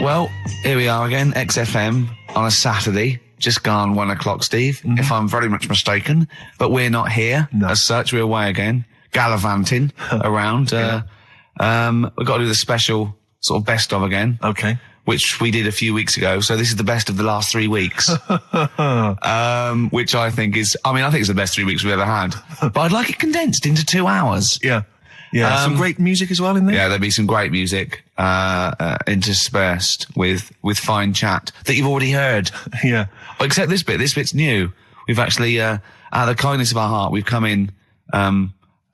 Well, here we are again, XFM on a Saturday. Just gone 1 o'clock, Steve, if I'm very much mistaken. But we're not here as such. We're away again, gallivanting around. We've got to do the special sort of best of again. Okay. Which we did a few weeks ago. So this is the best of the last 3 weeks. Which I think is, I think it's the best 3 weeks we've ever had. But I'd like it condensed into 2 hours. Yeah. Yeah. Some great music as well in there. Yeah, there'll be some great music, interspersed with fine chat that you've already heard. Yeah. Except this bit. This bit's new. We've actually, out of the kindness of our heart, we've come in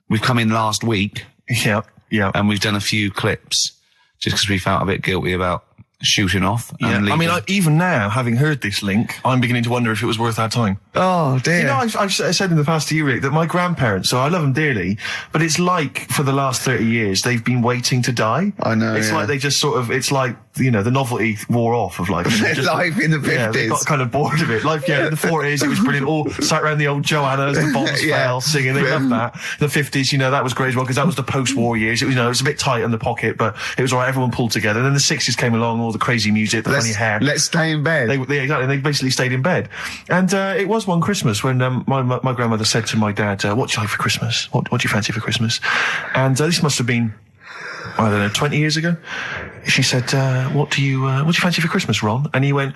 last week. Yeah. Yeah. And we've done a few clips just because we felt a bit guilty about shooting off. Yeah. Even now, having heard this link, I'm beginning to wonder if it was worth our time. Oh, dear. You know, I've said in the past to you, Rick, that my grandparents, so I love them dearly, but it's like for the last 30 years, they've been waiting to die. I know. It's like they just sort of, it's like, you know, the novelty wore off of life. Life in the 50s. Yeah, they got kind of bored of it. Life, in the 40s, it was brilliant. All sat around the old Joanna as the bombs fell, singing. They loved that. The 50s, you know, that was great as well, because that was the post-war years. It was, you know, it was a bit tight in the pocket, but it was all right. Everyone pulled together. And then the 60s came along, all the crazy music, the funny hair. Let's stay in bed. Exactly. They basically stayed in bed. And it was one Christmas when my grandmother said to my dad, what do you like for Christmas? What do you fancy for Christmas? And this must have been, I don't know, 20 years ago. She said, what do you fancy for Christmas, Ron? And he went,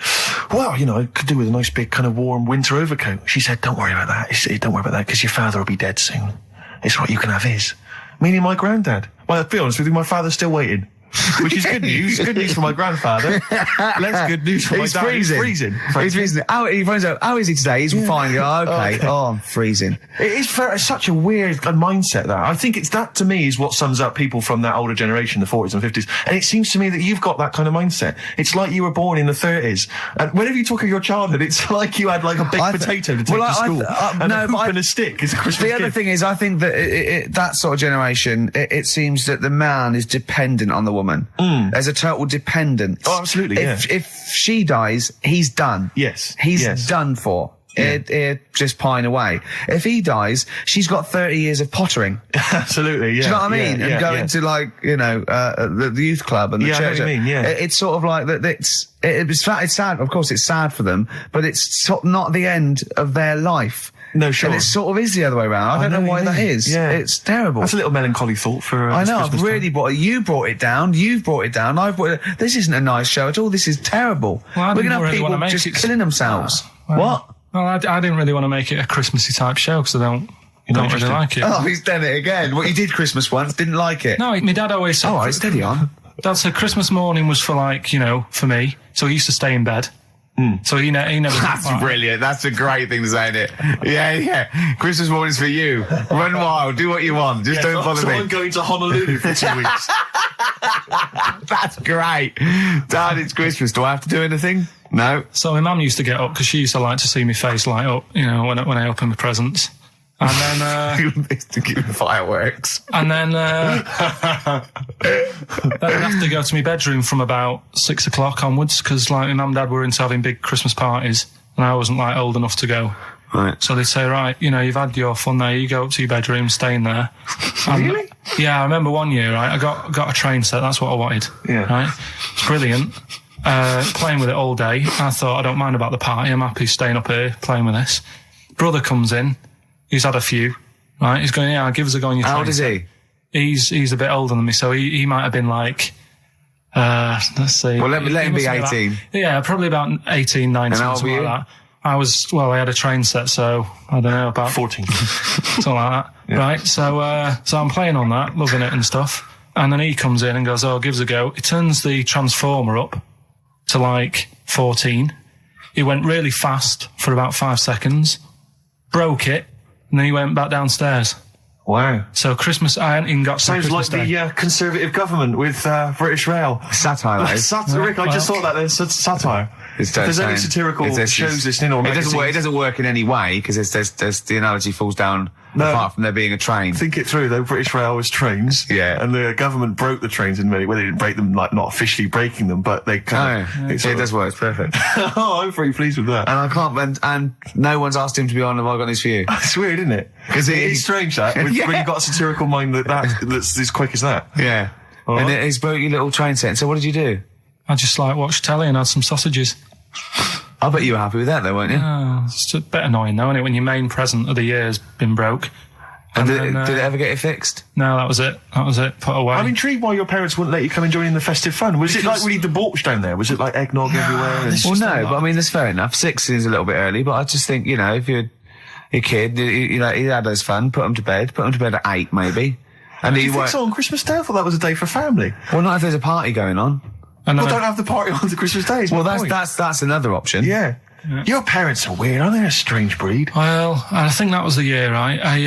well, you know, I could do with a nice big kind of warm winter overcoat. She said, don't worry about that. Don't worry about that, because your father will be dead soon. It's right, you can have his. Meaning my granddad. Well, to be honest with you, my father's still waiting. Which is good news. Good news for my grandfather. Less good news for my dad. He's freezing. He's freezing. He finds out, how is he today? He's fine. Oh, okay. Oh, I'm freezing. It's such a weird mindset, that. I think that, to me, is what sums up people from that older generation, the 40s and 50s. And it seems to me that you've got that kind of mindset. It's like you were born in the 30s. And whenever you talk of your childhood, it's like you had like a big potato to take to school. And a hoop and a stick is a Christmas gift. The other thing is, I think that that sort of generation, it seems that the man is dependent on the woman. There's a total dependence. Oh, absolutely. If she dies, he's done. Yes. He's done for. Just pine away. If he dies, she's got 30 years of pottering. Absolutely, yeah. Do you know what I mean? And going to, like, you know, the youth club and the church. I know what you mean, yeah. It's sort of like that. It's sad. Of course, it's sad for them, but it's sort of not the end of their life. No, sure. And it sort of is the other way around. I don't know why that is. Yeah. It's terrible. That's a little melancholy thought for I know, I've really brought it. You brought it down. You've brought it down. I've brought it. This isn't a nice show at all. This is terrible. Well, we're going to have people just killing themselves. What? Well, I didn't really want to make it a Christmassy type show, because I don't really like it. Oh, he's done it again. Well, you did Christmas once, didn't like it. No, my dad always said... Oh, right, steady on. Dad said Christmas morning was for, like, you know, for me. So he used to stay in bed. So he never... That's brilliant. That's a great thing to say, isn't it? Yeah. Christmas morning's for you. Run wild. Do what you want. Just don't bother me. I'm going to Honolulu for 2 weeks. That's great. Dad, it's Christmas. Do I have to do anything? No. So my mum used to get up, because she used to like to see my face light up, you know, when I open my presents. And then to give fireworks. And then then I'd have to go to my bedroom from about 6 o'clock onwards, because like my mum and dad were into having big Christmas parties, and I wasn't like old enough to go. Right. So they'd say, right, you know, you've had your fun there, you go up to your bedroom, stay in there. Really? Yeah, I remember one year, right, I got a train set, that's what I wanted. Yeah. Right? It's brilliant. Playing with it all day. I thought, I don't mind about the party, I'm happy staying up here playing with this. Brother comes in. He's had a few, right? He's going, yeah, give us a go on your train. How old is he? He's a bit older than me, so he might have been like, let's see. Well, let him be 18. Yeah, probably about 18, 19, and something like that. I had a train set, so I don't know, about 14. Something like that. Yeah. Right, so I'm playing on that, loving it and stuff. And then he comes in and goes, oh, give us a go. He turns the transformer up to like 14. He went really fast for about 5 seconds, broke it, and then he went back downstairs. Wow. So Christmas, I hadn't even got to Sounds Christmas like Day. The Conservative government with British Rail. Satire, Rick, I just thought that there's satire. If there's any satirical shows listening or magazines... It doesn't work in any way, because there's the analogy falls down apart from there being a train. Think it through, though. British Rail was trains. Yeah. And the government broke the trains in many ways. They didn't break them, like, not officially breaking them, but they kind of... It does work. It's perfect. Oh, I'm very pleased with that. And I can't... And no one's asked him to be on Have I Got News For You. It's weird, isn't it? Because it's strange, that. When you've got a satirical mind that's as quick as that. Yeah. Right. And he's broke your little train set. So what did you do? I just watched telly and had some sausages. I bet you were happy with that though, weren't you? It's a bit annoying though, isn't it, when your main present of the year's been broke. And did it ever get it fixed? No, that was it. Put away. I'm intrigued why your parents wouldn't let you come and join in the festive fun. Was it like really debauched down there? Was it like eggnog everywhere? Well, no, but I mean, that's fair enough. 6 is a little bit early, but I just think, if you're a kid, he had his fun, put them to bed at 8 maybe. And do you think so on Christmas Day? I thought that was a day for family. Well, not if there's a party going on. Well, don't have the party on the Christmas Day. Well, that's another option. Yeah. Your parents are weird, aren't they? A strange breed. Well, I think that was the year, right?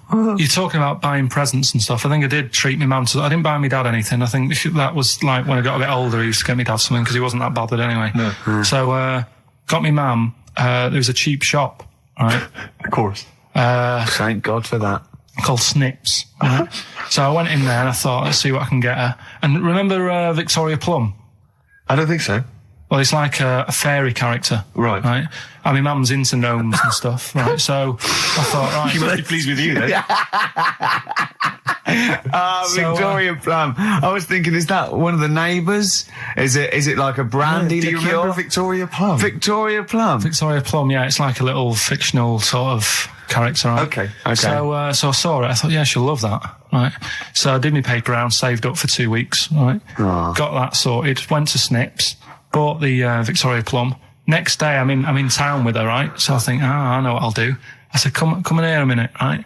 You're talking about buying presents and stuff. I think I did treat my mum to... I didn't buy my dad anything. I think that was when I got a bit older, he used to get me dad something because he wasn't that bothered anyway. No. So, got me mum, there was a cheap shop, right? Of course. Thank God for that. Called Snips. Right? So I went in there and I thought, let's see what I can get her. And remember Victoria Plum? I don't think so. Well, it's like a fairy character. Right. I mean, mum's into gnomes and stuff, right? So I thought, right. She must be pleased with you, then. Victoria Plum. I was thinking, is that one of the neighbours? Is it like a brandy liqueur? Do you remember Victoria Plum? Victoria Plum. Victoria Plum, yeah. It's like a little fictional sort of character, right? Okay. So I saw it. I thought, yeah, she'll love that, right? So I did my paper round, saved up for 2 weeks, right? Got that sorted, went to Snips, bought the Victoria Plum. Next day, I'm in town with her, right? So I think, I know what I'll do. I said, come in here a minute, right?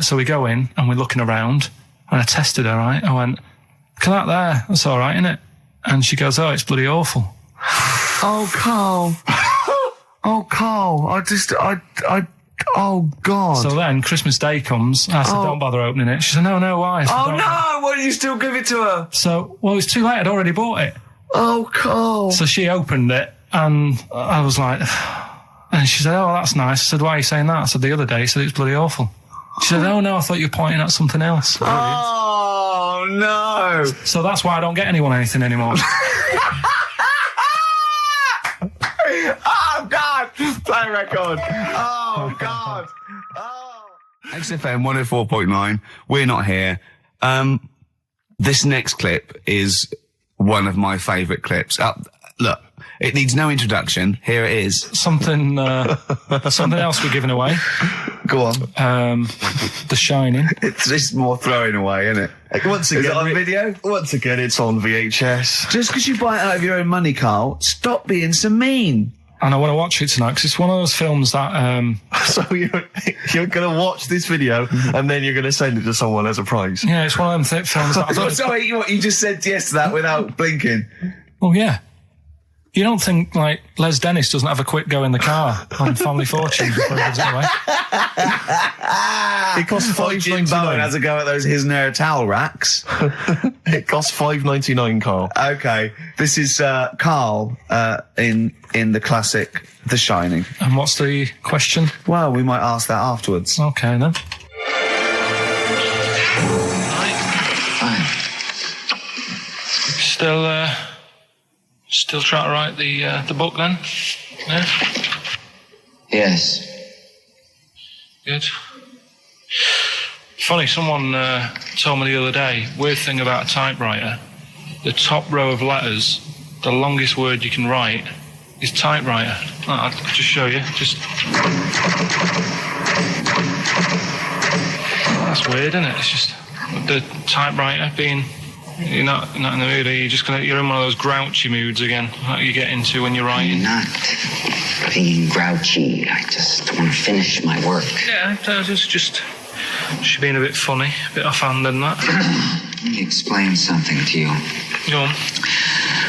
So we go in and we're looking around and I tested her, right? I went, look at that there. That's all right, innit? And she goes, oh, it's bloody awful. Oh, Carl. Oh, Carl. Oh, God. So then Christmas Day comes. I said, don't bother opening it. She said, no, why? I said, no, why did you still give it to her? So, well, it was too late. I'd already bought it. Oh, Carl. So she opened it and I was like, and she said, oh, that's nice. I said, why are you saying that? I said, the other day, she said, it's bloody awful. She said, oh, no, I thought you were pointing at something else. Oh, no. So that's why I don't get anyone anything anymore. Oh, God. Play record. Oh, God. Oh. XFM 104.9. We're not here. This next clip is one of my favourite clips. Look, it needs no introduction. Here it is. Something else we're giving away. Go on. The Shining. It's just more throwing away, isn't it? Once again, is it on video? Once again, it's on VHS. Just because you buy it out of your own money, Carl, stop being so mean. And I want to watch it tonight because it's one of those films that... So you're going to watch this video and then you're going to send it to someone as a prize? Yeah, it's one of them films that... Sorry, what, you just said yes to that without blinking? Oh, yeah. You don't think, Les Dennis doesn't have a quick go in the car on Family Fortune before he gives it away? It costs $5.99. Bowen has a go at those his and her towel racks. It costs $5.99, Carl. Okay, this is Carl in the classic The Shining. And what's the question? Well, we might ask that afterwards. Okay, then. Still trying to write the book then? Yeah? Yes. Good. Funny, someone told me the other day, weird thing about a typewriter, the top row of letters, the longest word you can write is typewriter. I'll just show you. That's weird, isn't it? It's just the typewriter being... You're not in the mood, are you? You're in one of those grouchy moods again, like you get into when you're writing. I'm not being grouchy. I just want to finish my work. Yeah, just being a bit funny, a bit offhand and that. Let me explain something to you. Go on.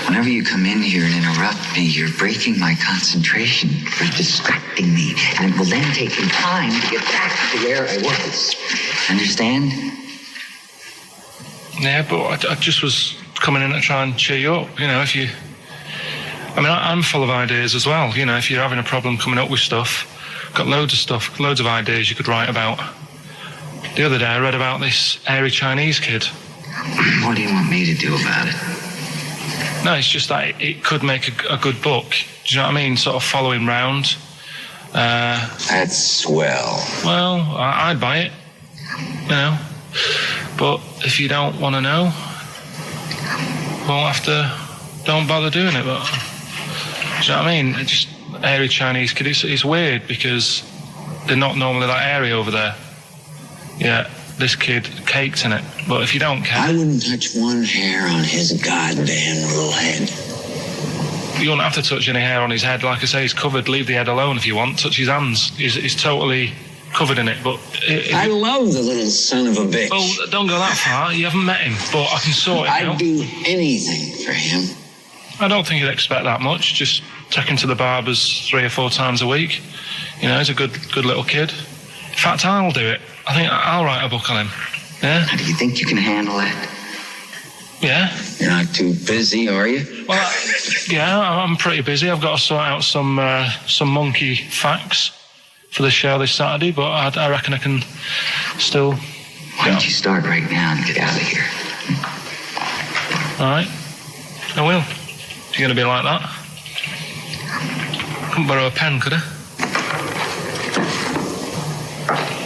Whenever you come in here and interrupt me, you're breaking my concentration. You're distracting me. And it will then take me time to get back to where I was. Understand? Yeah, but I just was coming in to try and cheer you up, if you... I mean, I'm full of ideas as well, if you're having a problem coming up with stuff. Got loads of ideas you could write about. The other day I read about this airy Chinese kid. What do you want me to do about it? No, it's just that it could make a good book. Do you know what I mean? Sort of following round. That's swell. Well, I'd buy it, But if you don't want to know, we'll have to don't bother doing it. But do you know what I mean? It's just hairy Chinese kid. It's weird because they're not normally that hairy over there. Yeah, this kid caked in it. But if you don't care, I wouldn't touch one hair on his goddamn little head. You don't have to touch any hair on his head. Like I say, he's covered. Leave the head alone if you want. Touch his hands. He's totally covered in it. But I love the little son of a bitch. Well, don't go that far. You haven't met him, but I can sort it out. I'd do anything for him. I don't think you'd expect that much. Just take him to the barbers 3 or 4 times a week. You know, he's a good little kid. In fact, I'll do it. I think I'll write a book on him. Yeah? How do you think you can handle that? Yeah. You're not too busy, are you? Well, yeah, I'm pretty busy. I've got to sort out some monkey facts for the show this Saturday, but I reckon I can still... Why don't you start right now and get out of here? All right. I will. You're going to be like that. Couldn't borrow a pen, could I?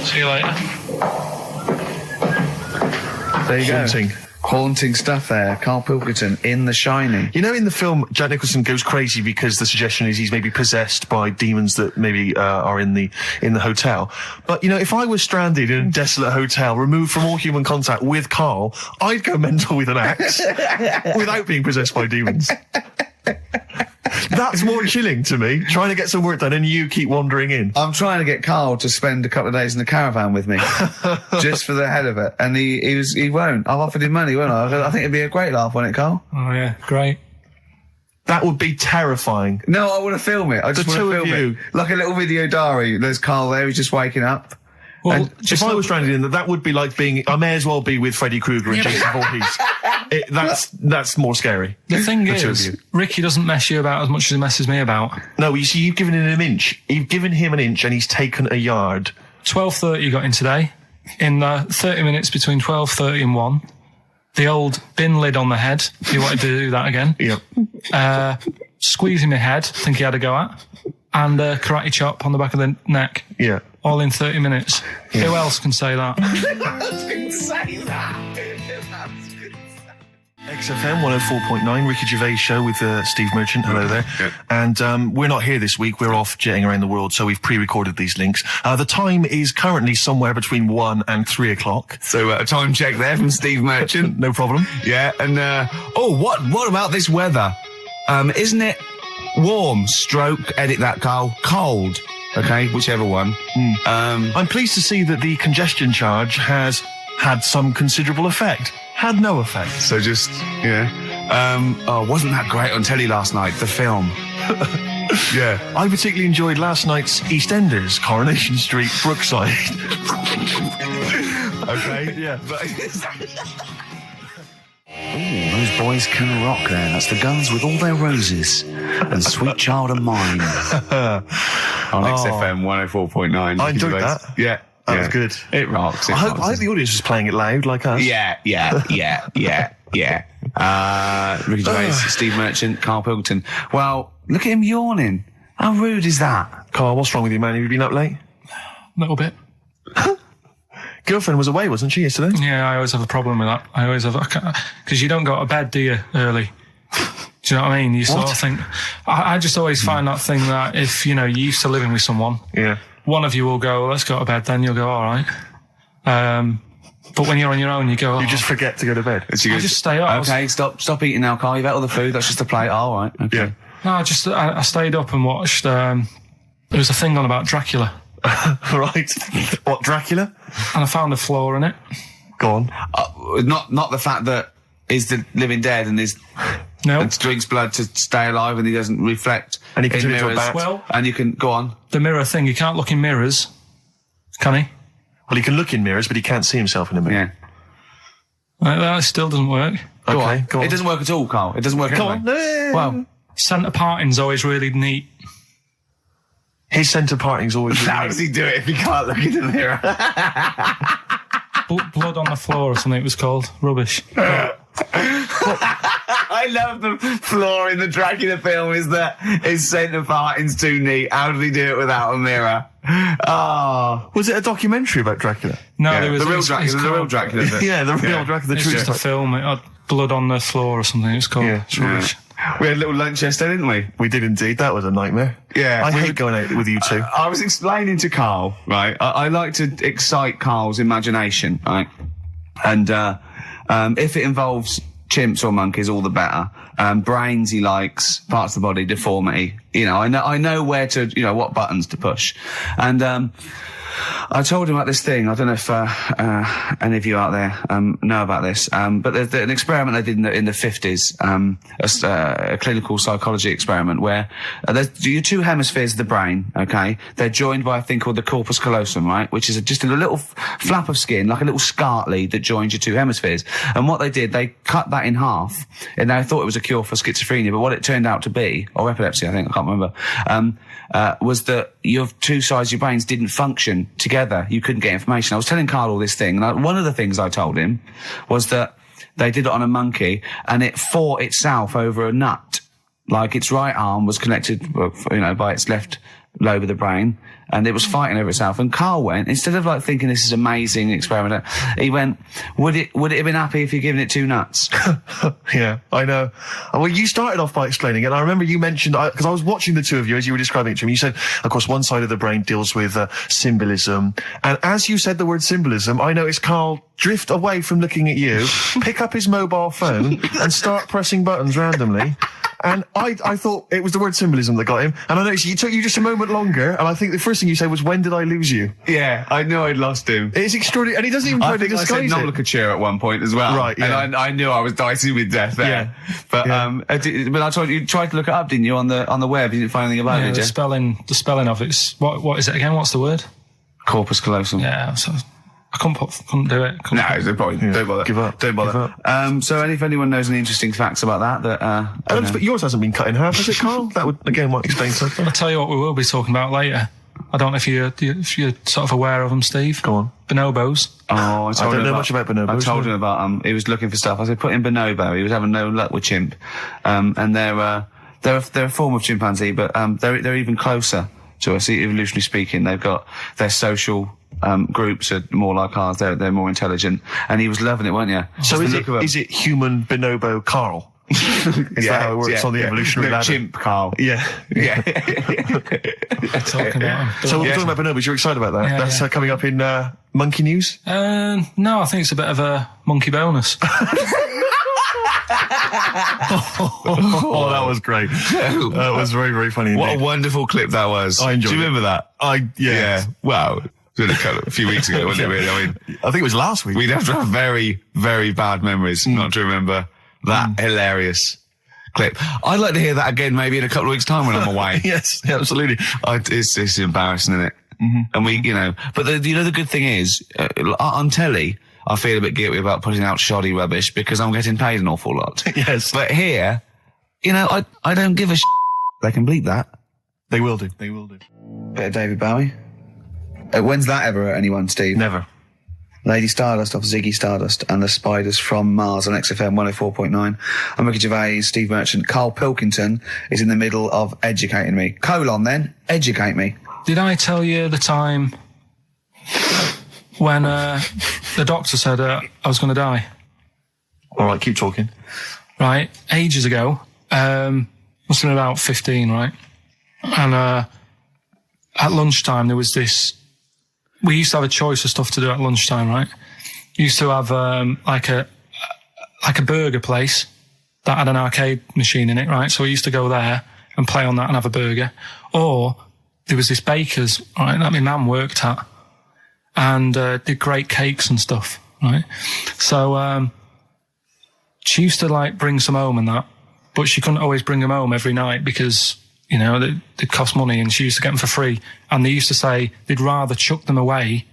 See you later. There you go. Haunting stuff there. Karl Pilkington in The Shining. You know, in the film, Jack Nicholson goes crazy because the suggestion is he's maybe possessed by demons that maybe are in the hotel. But, you know, if I was stranded in a desolate hotel, removed from all human contact with Karl, I'd go mental with an axe without being possessed by demons. That's more chilling to me, trying to get some work done and you keep wandering in. I'm trying to get Karl to spend a couple of days in the caravan with me, just for the head of it. And he won't. I've offered him money, won't I? I think it'd be a great laugh, wouldn't it, Karl? Oh, yeah, great. That would be terrifying. No, I want to film it. I just want to film it. Like a little video diary. There's Karl there, he's just waking up. Well, if I was stranded in that would be like being... I may as well be with Freddy Krueger and Jason Voorhees. That's more scary. The thing is, Ricky doesn't mess you about as much as he messes me about. No, you see, you've given him an inch. You've given him an inch and he's taken a yard. 12:30 you got in today. In 30 minutes between 12:30 and 1. The old bin lid on the head. He wanted to do that again. Yep. Squeezing my head, think he had a go at. And karate chop on the back of the neck. Yeah. All in 30 minutes. Yeah. Who else can say that? XFM 104.9, Ricky Gervais Show with Steve Merchant. Hello there. Yeah. And we're not here this week. We're off jetting around the world, so we've pre-recorded these links. The time is currently somewhere between 1 and 3 o'clock. So a time check there from Steve Merchant. No problem. Yeah, and what about this weather? Isn't it warm, stroke, edit that, Karl, cold? Okay, whichever one. I'm pleased to see that the congestion charge has had some considerable effect. Had no effect. So just, yeah. Wasn't that great on telly last night, the film? Yeah. I particularly enjoyed last night's EastEnders, Coronation Street, Brookside. Okay, yeah. Ooh, those boys can rock there. That's the Guns with All Their Roses and Sweet Child of Mine. On XFM 104.9. I enjoyed that. Yeah. That was good. It rocks. I hope the audience was playing it loud like us. Yeah. Ricky Gervais, Steve Merchant, Karl Pilkington. Well, look at him yawning. How rude is that? Karl, what's wrong with you, man? Have you been up late? A little bit. Girlfriend was away, wasn't she, yesterday? Yeah, I always have a problem with that. I always have... Because you don't go to bed, do you, early? Do you know what I mean? You sort of think... I just always find that thing that if, you know, you're used to living with someone... Yeah. One of you will go, let's go to bed, then you'll go, all right. But when you're on your own, you go... You just forget to go to bed. I just stay up. Okay, stop eating now, Karl. You've had all the food. That's just a plate. All right. Okay. Yeah. No, I stayed up and watched... there was a thing on about Dracula. Right. What, Dracula? And I found a flaw in it. Go on. Not the fact that he's the living dead and and drinks blood to stay alive and he doesn't reflect. And he can in turn into a mirrors. bat. Well, and you can go on. The mirror thing, you can't look in mirrors, can he? Well, he can look in mirrors, but he can't see himself in a mirror. Yeah. That still doesn't work. Go on. It doesn't work at all, Karl. It doesn't work anyway. No. Well, Centre parting's always really neat. His centre parting's always... how does he do it if he can't look in the mirror? Blood on the floor or something it was called. Rubbish. I love the flaw in the Dracula film is that his centre parting's too neat. How did he do it without a mirror? Oh. Was it a documentary about Dracula? No, Yeah, there was... the real Dracula. Yeah, the real Dracula, the It's true just a story. film. It had blood on the floor or something. It's called. Yeah. It's rubbish. We had a little lunch yesterday, didn't we? We did indeed. That was a nightmare. Yeah. I hate going out with you two. I was explaining to Karl, right? I like to excite Karl's imagination, right? And if it involves chimps or monkeys, all the better. Brains he likes, parts of the body, deformity. You know, I know where to, you know, what buttons to push. And I told him about this thing. I don't know if any of you out there know about this, but there's an experiment they did in the 50s, a clinical psychology experiment where there's your two hemispheres of the brain, okay? They're joined by a thing called the corpus callosum, right? Which is just a little flap of skin, like a little scarlet lead that joins your two hemispheres. And what they did, they cut that in half, and they thought it was a cure for schizophrenia, but what it turned out to be, or epilepsy, I think, I can't remember, was that your two sides of your brains didn't function together. You couldn't get information. I was telling Karl all this thing, and one of the things I told him was that they did it on a monkey, and it fought itself over a nut. Like its right arm was connected, you know, by its left lobe of the brain, and it was fighting over itself. And Karl went, instead of like thinking this is amazing experiment, he went, would it have been happy if you'd given it two nuts? Yeah, I know. Well, you started off by explaining it, and I remember you mentioned, because I was watching the two of you as you were describing it to me, you said, of course, one side of the brain deals with symbolism, and as you said the word symbolism, I noticed Karl drift away from looking at you, pick up his mobile phone, and start pressing buttons randomly. And I thought it was the word symbolism that got him. And I noticed it took you just a moment longer. And I think the first thing you said was, when did I lose you? Yeah, I knew I'd lost him. It's extraordinary. And he doesn't even try to disguise it. I said nomenclature at one point as well. Right, yeah. And I knew I was dicing with death there. Yeah. But, but I told you, you tried to look it up, didn't you, on the web? You didn't find anything about it, did you? The spelling of it's, what is it again? What's the word? Corpus callosum. Yeah, so I couldn't do it. No, there's no point. Don't bother. Give up. Don't bother. So if anyone knows any interesting facts about that, but yours hasn't been cut in half, has it, Karl? That would, again, might explain something. I'll tell you what we will be talking about later. I don't know if you're sort of aware of them, Steve. Go on. Bonobos. Oh, I don't know much about bonobos. I told him about he was looking for stuff. I said, put in bonobo. He was having no luck with chimp. And they're a form of chimpanzee, but they're even closer to us, evolutionarily speaking. They've got their social groups are more like ours. They're more intelligent, and he was loving it, weren't you? So is it human bonobo Karl? Is that how it works on the evolutionary ladder? Chimp Karl. Yeah. Yeah. Talking about him. So we're talking about bonobos. You're excited about that? Yeah, That's coming up in monkey news? No, I think it's a bit of a monkey bonus. Oh, that was gregreat. That was very, very funny. What indeed. a wonderful clip that was. I enjoyed it. Do you remember that? Yeah. Wow. It was a few weeks ago, wasn't it, really? I mean, I think it was last week. we'd have to have very, very bad memories not to remember that hilarious clip. I'd like to hear that again maybe in a couple of weeks' time when I'm away. Yes, absolutely. It's embarrassing, isn't it? Mm-hmm. And we, but the good thing is, on telly, I feel a bit guilty about putting out shoddy rubbish because I'm getting paid an awful lot. Yes. But here, I don't give a They can bleep that. They will do. Bit of David Bowie. When's that ever at anyone, Steve? Never. Lady Stardust off Ziggy Stardust and the Spiders from Mars on XFM 104.9. I'm Ricky Gervais, Steve Merchant. Karl Pilkington is in the middle of educating me. Educate me. Did I tell you the time when the doctor said I was going to die? All right, keep talking. Right, ages ago, must have been about 15, right? And at lunchtime there was this. We used to have a choice of stuff to do at lunchtime, right? We used to have like a burger place that had an arcade machine in it, right? So we used to go there and play on that and have a burger. Or there was this baker's, right, that my mum worked at, and did great cakes and stuff, right? So she used to like bring some home and that, but she couldn't always bring them home every night because they'd cost money, and she used to get them for free. And they used to say they'd rather chuck them away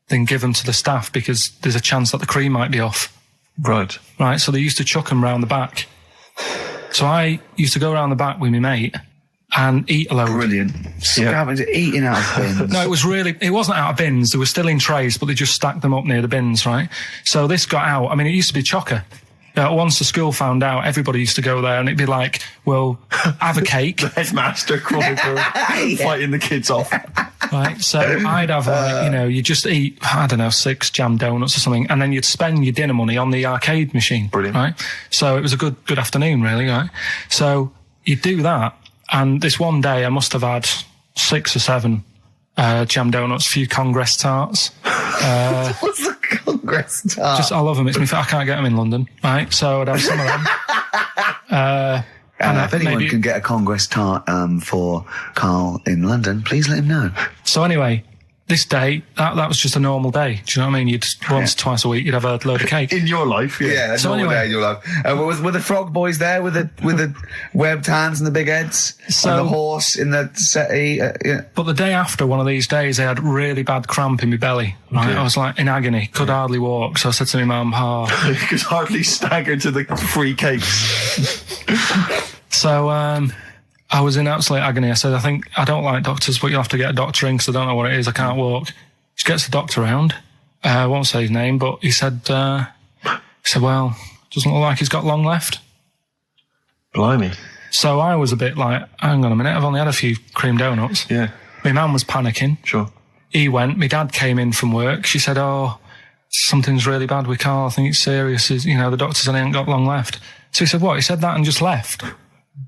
than give them to the staff because there's a chance that the cream might be off. Right. Right, so they used to chuck them round the back. So I used to go round the back with my mate and eat a load. Brilliant. Eating out of bins. No, it wasn't out of bins. They were still in trays, but they just stacked them up near the bins, right? So this got out. I mean, it used to be chocker. Once the school found out, everybody used to go there, and it'd be like, well, have a cake. The headmaster chronicle fighting the kids off. Right, so I'd have you just eat, I don't know, 6 jam donuts or something, and then you'd spend your dinner money on the arcade machine. Brilliant. Right? So it was a good afternoon, really, right? So you'd do that, and this one day I must have had 6 or 7 jam donuts, a few Congress tarts. What's the Congress tart? I love them. I can't get them in London, right? So I'd have some of them. If anyone can get a Congress tart for Karl in London, please let him know. So anyway, this day, that was just a normal day. Do you know what I mean? You'd once, twice a week, you'd have a load of cake. In your life, yeah. So normal anyway, day in your life. Were the frog boys there with the webbed hands and the big heads? And the horse in the settee? But the day after one of these days, I had really bad cramp in my belly. Right? Okay. I was like in agony, could hardly walk. So I said to my mum, you could hardly stagger to the free cakes. So I was in absolute agony. I said, I don't like doctors, but you'll have to get a doctor in because I don't know what it is. I can't walk. She gets the doctor round. I won't say his name, but he said, well, doesn't look like he's got long left. Blimey. So I was a bit like, hang on a minute, I've only had a few cream donuts. Yeah. My mum was panicking. Sure. He went. My dad came in from work. She said, something's really bad with Karl. I think it's serious. The doctor said he ain't got long left. So he said, what? He said that and just left.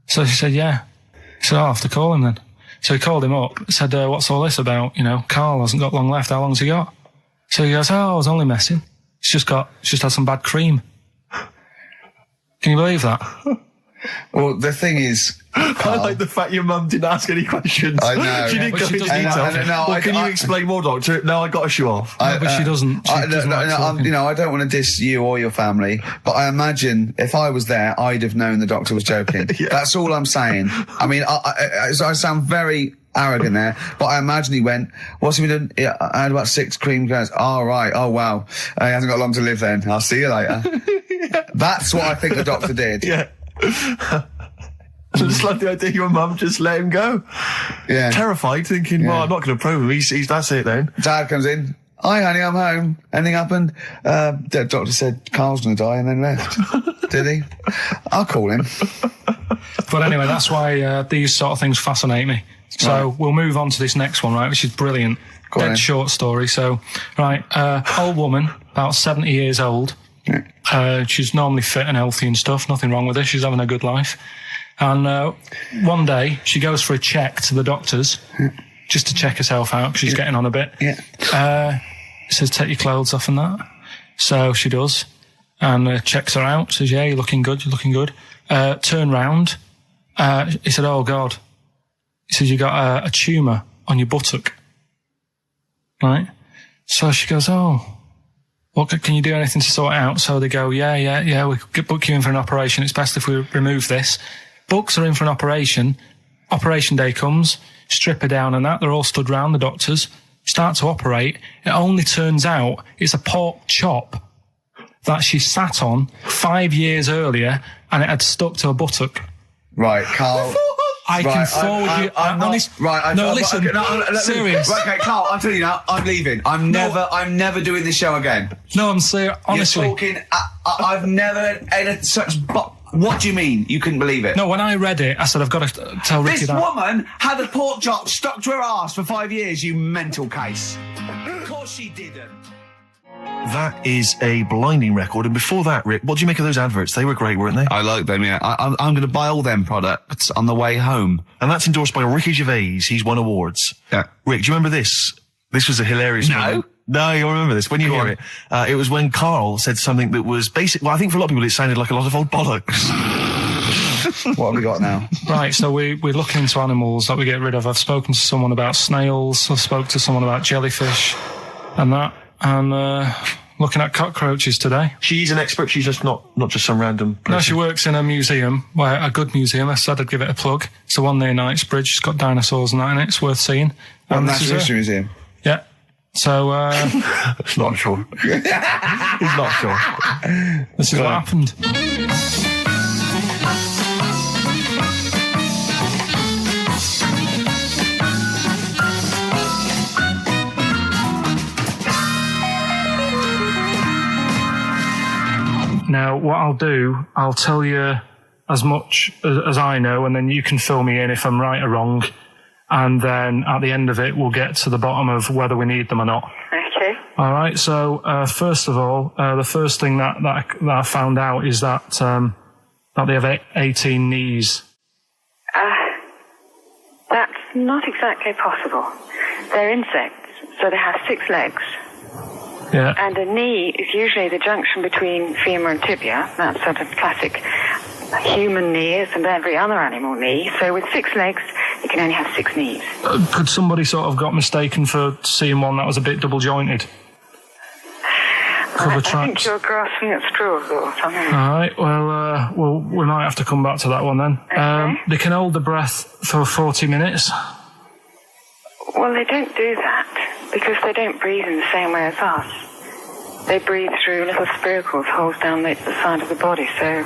So she said, yeah. He said, I'll have to call him then. So he called him up, said, what's all this about? Karl hasn't got long left. How long's he got? So he goes, I was only messing. He's just had some bad cream. Can you believe that? Well, the thing is, I like the fact your mum didn't ask any questions. I know. She didn't go into detail. Can you explain more, doctor? No, I got to show off. But she doesn't. I don't want to diss you or your family, but I imagine if I was there, I'd have known the doctor was joking. Yeah. That's all I'm saying. I mean, I sound very arrogant there, but I imagine he went, what's he been doing? Yeah, I had about 6 cream cones. Oh, right. Oh, wow. He hasn't got long to live then. I'll see you later. Yeah. That's what I think the doctor did. Yeah. I just like the idea your mum just let him go. Yeah. Terrified, thinking, well, I'm not going to probe him. He's that's it then. Dad comes in. Hi, honey, I'm home. Anything happened? The doctor said Karl's going to die and then left. Did he? I'll call him. But anyway, that's why these sort of things fascinate me. So we'll move on to this next one, right, which is brilliant. Dead short story. So, right, old woman, about 70 years old. Yeah. She's normally fit and healthy and stuff. Nothing wrong with her. She's having a good life. And one day she goes for a check to the doctors just to check herself out because she's getting on a bit. Yeah. He says, take your clothes off and that. So she does and checks her out. Says, yeah, you're looking good. You're looking good. Turn round. He said, oh, God. He says, you got a tumour on your buttock. Right? So she goes, oh. Well, can you do anything to sort it out? So they go, yeah, we could book you in for an operation. It's best if we remove this. Books are in for an operation. Operation day comes, strip her down and that. They're all stood round, the doctors. Start to operate. It only turns out it's a pork chop that she sat on 5 years earlier and it had stuck to her buttock. Right, Karl. I can forward you. I'm honest. Right. Listen. Serious. Right, okay, Karl, I'm telling you now, I'm leaving. I'm never doing this show again. No, I'm serious. Honestly. You're talking, I've never had such, what do you mean? You couldn't believe it? No, when I read it, I said, I've got to tell Ricky that. This woman had a pork chop stuck to her arse for 5 years, you mental case. Of course she didn't. That is a blinding record. And before that, Rick, what do you make of those adverts? They were great, weren't they? I like them, yeah. I'm going to buy all them products on the way home. And that's endorsed by Ricky Gervais. He's won awards. Yeah. Rick, do you remember this? This was a hilarious moment. No, you'll remember this when you hear it. It was when Karl said something that was basic. Well, I think for a lot of people it sounded like a lot of old bollocks. What have we got now? Right, so we're looking into animals that we get rid of. I've spoken to someone about snails. I've spoken to someone about jellyfish and that. And looking at cockroaches today. She's an expert. She's just not just some random person. No, she works in a museum, a good museum. I said I'd give it a plug. It's the one near Knightsbridge. It's got dinosaurs and that in it. It's worth seeing. Natural History Museum. Yeah. So, It's not sure. He's not sure. This is what happened. Now, what I'll do, I'll tell you as much as I know, and then you can fill me in if I'm right or wrong. and then at the end of it, we'll get to the bottom of whether we need them or not. Okay. All right. So first of all, the first thing that I found out is that they have 18 knees. That's not exactly possible. They're insects, so they have 6 legs. Yeah. And a knee is usually the junction between femur and tibia. That's sort of classic human knee, and every other animal knee. So with 6 legs, you can only have 6 knees. Could somebody sort of got mistaken for seeing one that was a bit double jointed? I think you're grasping at straws or something. All right. Well, we might have to come back to that one then. Okay. They can hold the breath for 40 minutes. Well, they don't do that because they don't breathe in the same way as us. They breathe through little spiracles, holes down the side of the body. So,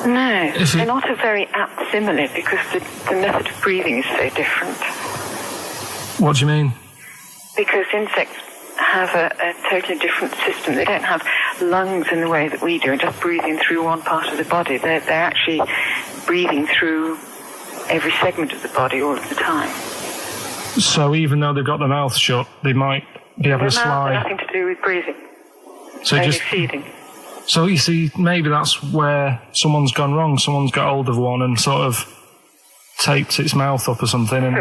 no, they're not a very apt simile because the method of breathing is so different. What do you mean? Because insects have a totally different system. They don't have lungs in the way that we do, and just breathing through one part of the body. They're actually breathing through every segment of the body all of the time. So even though they've got their mouth shut, they might be able to slide. Nothing to do with breathing. So only just feeding. So you see, maybe that's where someone's gone wrong. Someone's got hold of one and sort of taped its mouth up or something and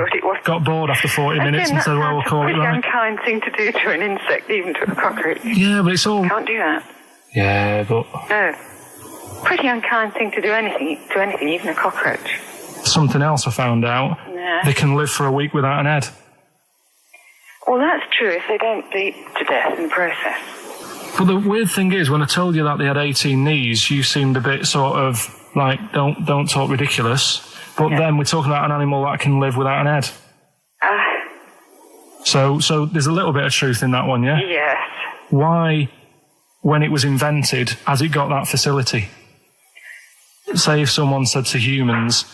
got bored after 40 minutes and said, well, we'll call it right. That's a pretty unkind thing to do to an insect, even to a cockroach. Yeah, but it's all... Can't do that. Yeah, but... No. Pretty unkind thing to do anything, even a cockroach. Something else I found out. Yeah. They can live for a week without an head. Well, that's true if they don't bleed to death in the process. But the weird thing is, when I told you that they had 18 knees, you seemed a bit sort of like, don't talk ridiculous. But then we're talking about an animal that can live without an head. So there's a little bit of truth in that one, yeah? Yes. Why, when it was invented, has it got that facility? Say if someone said to humans,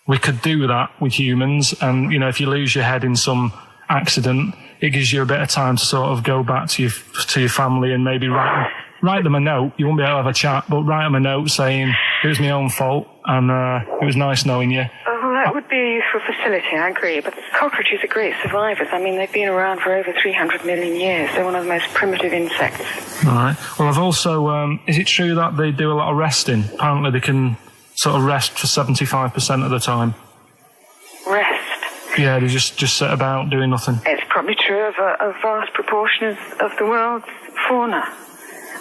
we could do that with humans, and, you know, if you lose your head in some accident, it gives you a bit of time to sort of go back to your family and maybe write them a note. You won't be able to have a chat, but write them a note saying, it was my own fault, and it was nice knowing you. Oh, that would be a useful facility, I agree. But cockroaches are great survivors. I mean, they've been around for over 300 million years. They're one of the most primitive insects. All right. Well, I've also... is it true that they do a lot of resting? Apparently they can sort of rest for 75% of the time. Rest? Yeah, they just sit about doing nothing. It's probably true of a vast proportion of the world's fauna.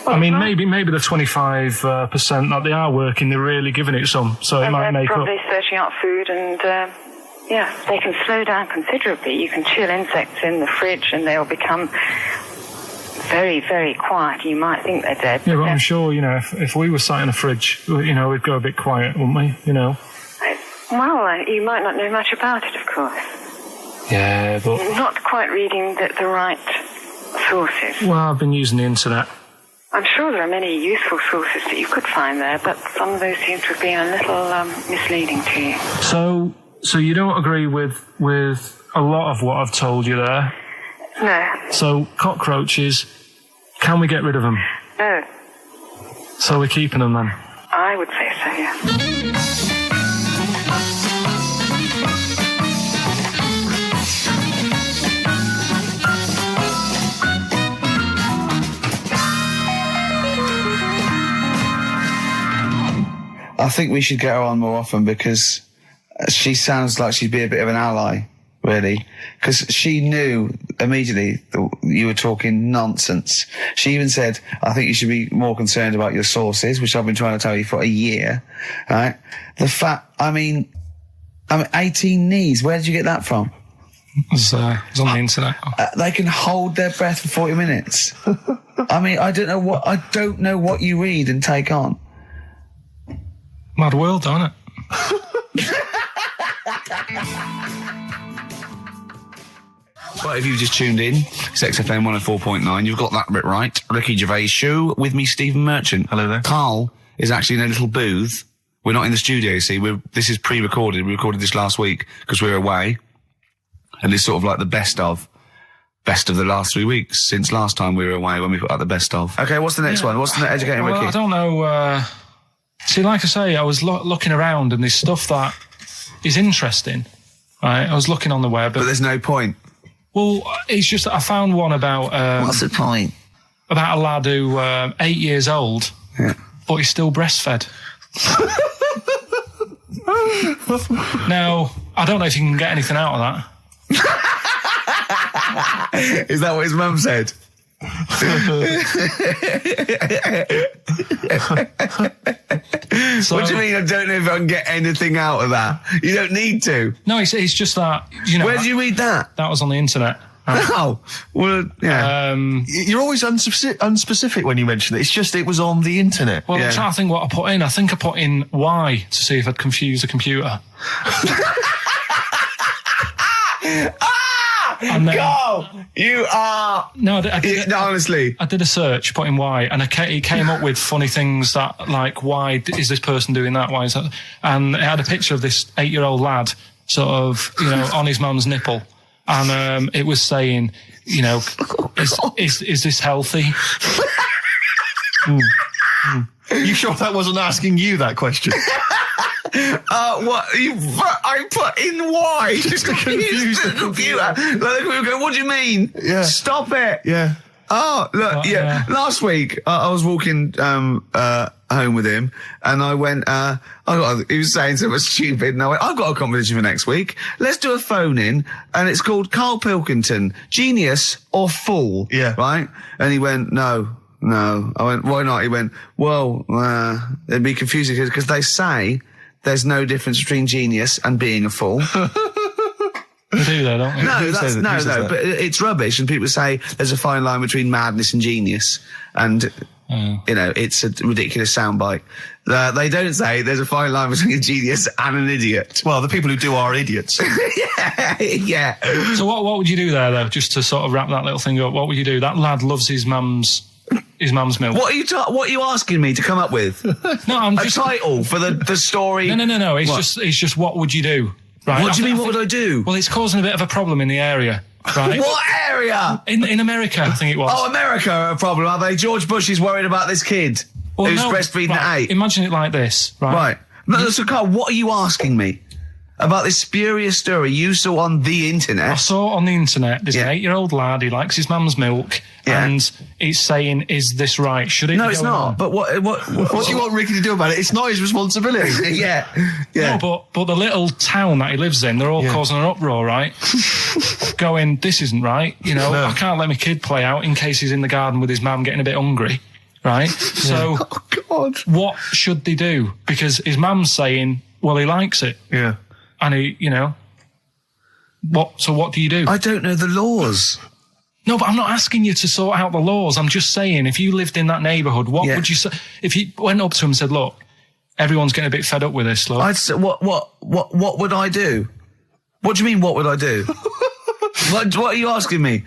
Well, I mean, maybe the 25% that they are working, they're really giving it some, so it might make up. They're probably searching out food, and they can slow down considerably. You can chill insects in the fridge, and they'll become very, very quiet. You might think they're dead. Yeah, but I'm sure, you know, if we were sat in a fridge, you know, we'd go a bit quiet, wouldn't we? You know. Well, you might not know much about it, of course. Yeah, but... You're not quite reading the right sources. Well, I've been using the internet. I'm sure there are many useful sources that you could find there, but some of those seem to have been a little misleading to you. So you don't agree with a lot of what I've told you there? No. So cockroaches, can we get rid of them? No. So we're keeping them then? I would say so, yeah. I think we should get her on more often because she sounds like she'd be a bit of an ally, really. Because she knew immediately that you were talking nonsense. She even said, I think you should be more concerned about your sources, which I've been trying to tell you for a year, right? The fact, I mean, 18 knees, where did you get that from? It was on the internet. They can hold their breath for 40 minutes. I mean, I don't know what you read and take on. Mad world, don't it? Well, if you've just tuned in, it's XFM 104.9. You've got that bit right. Ricky Gervais Show with me, Stephen Merchant. Hello there. Karl is actually in a little booth. We're not in the studio, you see. This is pre-recorded. We recorded this last week because we were away. And it's sort of like the best of the last 3 weeks since last time we were away when we put out the best of. Okay, what's the next one? What's the educating Ricky? I don't know. See, like I say, I was looking around and there's stuff that is interesting. Right, I was looking on the web, but there's no point. Well, it's just that I found one about. What's the point? About a lad who 8 years old, but he's still breastfed. Now, I don't know if you can get anything out of that. Is that what his mum said? So, what do you mean? I don't know if I can get anything out of that. You don't need to. No, it's just that. You know, where did you read that? That was on the internet. Oh, well, yeah. You're always unspecific when you mention it. It's just it was on the internet. Well, I'm trying to think what I put in. I think I put in Y to see if I'd confuse a computer. And then, go! You are... No, honestly. I did a search, put in Y, and it came up with funny things that, like, why is this person doing that? Why is that? And it had a picture of this 8-year-old lad, sort of, you know, on his mum's nipple. And it was saying, you know, is this healthy? You sure that wasn't asking you that question? What? I put in Y just to confuse the computer. What do you mean? Yeah. Stop it. Yeah. Oh, look, last week, I was walking, home with him, and I went, he was saying something stupid, and I went, I've got a competition for next week. Let's do a phone in, and it's called Karl Pilkington, Genius or Fool. Yeah. Right? And he went, no. I went, why not? He went, well, it'd be confusing because they say there's no difference between genius and being a fool. They do that, don't they? No, but it's rubbish, and people say there's a fine line between madness and genius, and you know, it's a ridiculous soundbite. They don't say there's a fine line between a genius and an idiot. Well, the people who do are idiots. Yeah. So what would you do there, though, just to sort of wrap that little thing up? What would you do? That lad loves his mum's milk. What are you asking me to come up with? No, I'm just a title for the story. No. It's just what would you do? Right? What do you mean? What would I do? Well, it's causing a bit of a problem in the area. Right? What area? In America, I think it was. Oh, America are a problem, are they? George Bush is worried about this kid who's breastfeeding at 8. Imagine it like this, right? Right. No, so Carl, what are you asking me about this spurious story you saw on the internet? I saw on the internet. There's an 8-year-old lad. He likes his mum's milk, and he's saying, "Is this right? Should it?" No, it's not. On? But what do you want Ricky to do about it? It's not his responsibility. Yeah. No, but the little town that he lives in, they're all causing an uproar, right? Going, this isn't right. You know, I can't let my kid play out in case he's in the garden with his mum getting a bit hungry, right? So, what should they do? Because his mum's saying, well, he likes it. Yeah. And he, you know, what do you do? I don't know the laws. No, but I'm not asking you to sort out the laws. I'm just saying, if you lived in that neighbourhood, what would you say? If you went up to him and said, look, everyone's getting a bit fed up with this, look. I'd say, what would I do? What do you mean, what would I do? What are you asking me?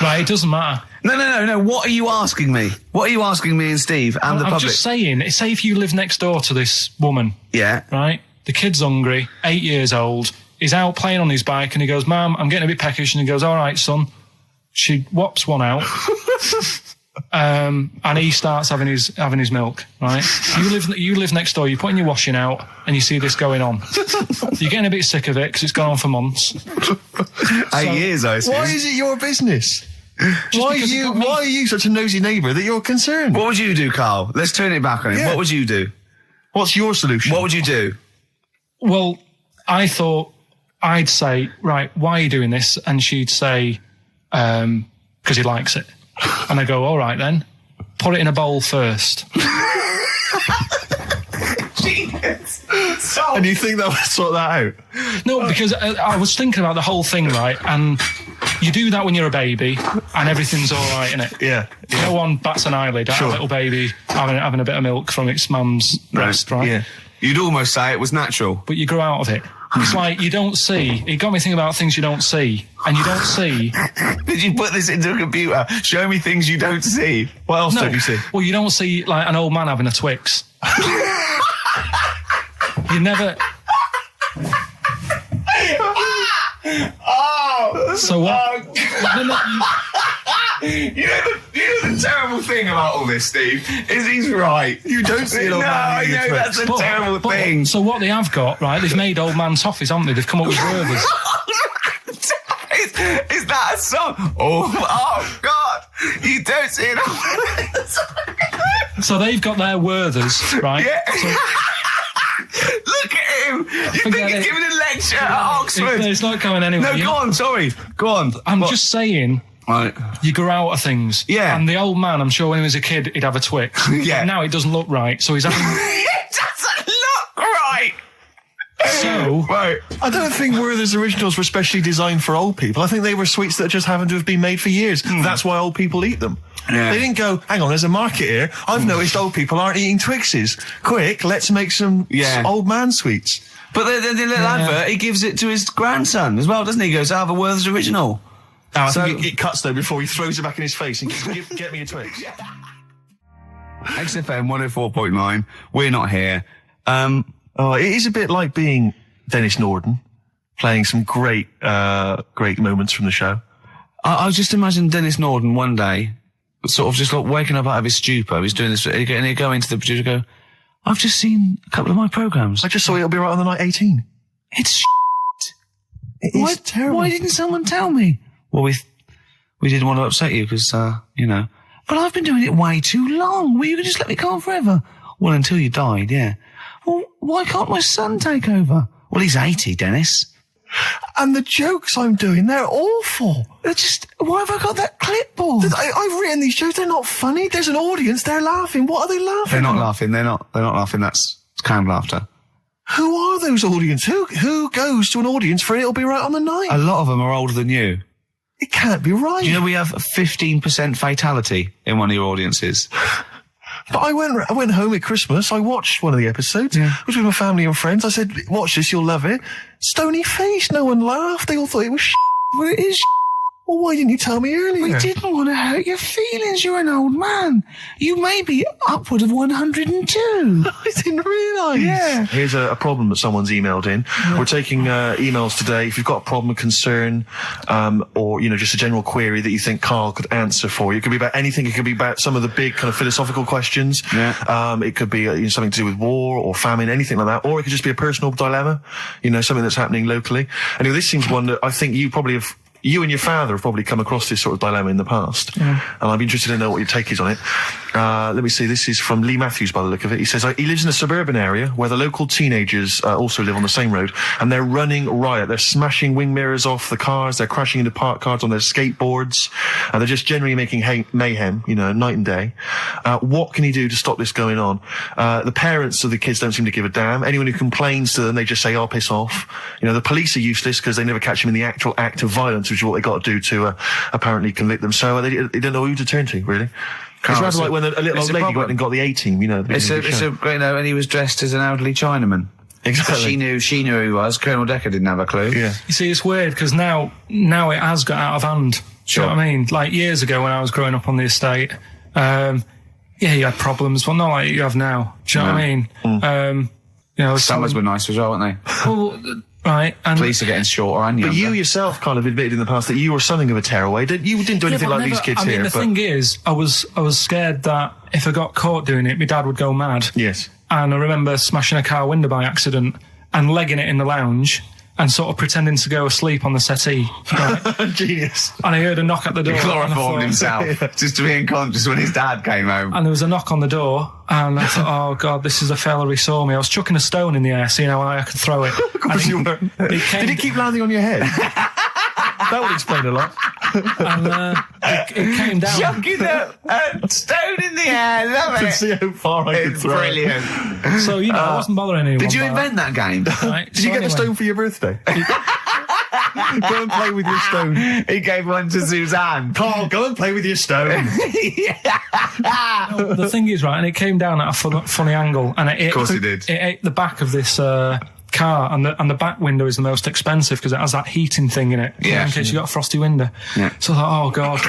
Right, it doesn't matter. No. What are you asking me? What are you asking me and Steve and the public? I'm just saying, say if you live next door to this woman. Yeah. Right? The kid's hungry, 8 years old. He's out playing on his bike and he goes, Mum, I'm getting a bit peckish. And he goes, all right, son. She whops one out. And he starts having his milk, right? You live next door, you're putting your washing out and you see this going on. You're getting a bit sick of it because it's gone on for months. 8 years, I assume. Why is it your business? Why are you such a nosy neighbour that you're concerned? What would you do, Carl? Let's turn it back on him. Yeah. What would you do? What's your solution? What would you do? Well, I thought I'd say, right, why are you doing this? And she'd say, because he likes it. And I go, all right then, put it in a bowl first. And you think that would sort that out? No, because I was thinking about the whole thing, right? And you do that when you're a baby and everything's all right, innit? Yeah. No one bats an eyelid at a little baby having a bit of milk from its mum's breast, right? Yeah. You'd almost say it was natural. But you grow out of it. It's like you don't see. It got me thinking about things you don't see. And you don't see. Did you put this into a computer? Show me things you don't see. What else don't you see? Well, you don't see like an old man having a Twix. You never... Oh! So what? You know the the terrible thing about all this, Steve, is he's right. You don't see an old man eating a Twix. That's a terrible thing. So what they have got, right, they've made old man toffees, haven't they? They've come up with Werthers. Is that a song? Oh, God. You don't see it. So they've got their Werthers, right? Yeah. So, look at him. You think he's giving a lecture at Oxford? It's not going anywhere. No, go on, sorry. Go on. I'm just saying... Right. You grow out of things. Yeah. And the old man, I'm sure when he was a kid, he'd have a Twix. Yeah. But now it doesn't look right, so he's having... It doesn't look right. So... Right. I don't think Werther's originals were specially designed for old people. I think they were sweets that just happened to have been made for years. That's why old people eat them. Yeah. They didn't go, hang on, there's a market here. I've noticed old people aren't eating Twixes. Quick, let's make some old man sweets. But the little advert, he gives it to his grandson as well, doesn't he? He goes, I have a Werther's original. I think it cuts though before he throws it back in his face and get me a Twix. XFM 104.9. We're not here. It is a bit like being Dennis Norden, playing some great moments from the show. I just imagine Dennis Norden one day, sort of just like waking up out of his stupor. He's doing this, and he'd go into the producer and go, I've just seen a couple of my programmes. I just saw It'll Be Right on the Night 18. It's It is terrible. Why didn't someone tell me? Well, we didn't want to upset you because, you know. But I've been doing it way too long. Well, you could just let me go on forever. Well, until you died, yeah. Well, why can't my son take over? Well, he's 80, Dennis. And the jokes I'm doing, they're awful. Why have I got that clipboard? I've written these jokes, they're not funny. There's an audience, they're laughing. What are they laughing They're not at? laughing, they're not laughing, that's canned laughter. Who are those audience? Who goes to an audience for It'll Be Right on the Night? A lot of them are older than you. It can't be right. Do you know we have 15% fatality in one of your audiences? But I went home at Christmas. I watched one of the episodes. Yeah. I was with my family and friends. I said, watch this, you'll love it. Stony face. No one laughed. They all thought it was Well, it is. Well, why didn't you tell me earlier? We didn't want to hurt your feelings. You're an old man. You may be upward of 102. I didn't realise. Yeah. Here's a problem that someone's emailed in. Yeah. We're taking emails today. If you've got a problem, a concern, or, you know, just a general query that you think Karl could answer for you. It could be about anything. It could be about some of the big kind of philosophical questions. Yeah. It could be something to do with war or famine, anything like that. Or it could just be a personal dilemma, you know, something that's happening locally. Anyway, this seems one that I think you probably have... You and your father have probably come across this sort of dilemma in the past. Yeah. And I'd be interested to know what your take is on it. Let me see. This is from Lee Matthews by the look of it. He says, he lives in a suburban area where the local teenagers also live on the same road, and they're running riot. They're smashing wing mirrors off the cars. They're crashing into parked cars on their skateboards. And they're just generally making mayhem, you know, night and day. What can he do to stop this going on? The parents of the kids don't seem to give a damn. Anyone who complains to them, they just say, oh, piss off. You know, the police are useless because they never catch them in the actual act of violence, which is what they got to do to apparently convict them. So they don't know who to turn to, really. It's rather like when a little old lady went and got the A-team, you know. It's a great note, and he was dressed as an elderly Chinaman. Exactly. She knew who he was. Colonel Decker didn't have a clue. Yeah. You see, it's weird because now it has got out of hand. Sure. Do you know what I mean? Like years ago when I was growing up on the estate, yeah, you had problems, but not like you have now. Do you know what I mean? You know, Summers were nice as well, weren't they? Well, right. And police are getting shorter and younger. But you yourself kind of admitted in the past that you were something of a tearaway. You didn't do anything like these kids here. The thing is, I was scared that if I got caught doing it, my dad would go mad. Yes. And I remember smashing a car window by accident and legging it in the lounge and sort of pretending to go asleep on the settee. Right? Genius. And I heard a knock at the door. He chloroformed himself just to be unconscious when his dad came home. And there was a knock on the door, and I thought, oh God, this is a fella who saw me. I was chucking a stone in the air, seeing how high I could throw it. Of course you were. Did it keep landing on your head? That would explain a lot. And it came down. Chucking a stone in the air, love it. To see how far I could throw brilliant. it. So, you know, I wasn't bothering anyone. Did you invent that game? Right? Did you get the stone for your birthday? Go and play with your stone. He gave one to Suzanne. Karl, go and play with your stone. The thing is, right, and it came down at a funny angle, and Of course it did. It ate the back of this car, and the back window is the most expensive because it has that heating thing in it. Yeah. In case you got a frosty window. Yeah. So I thought, oh God.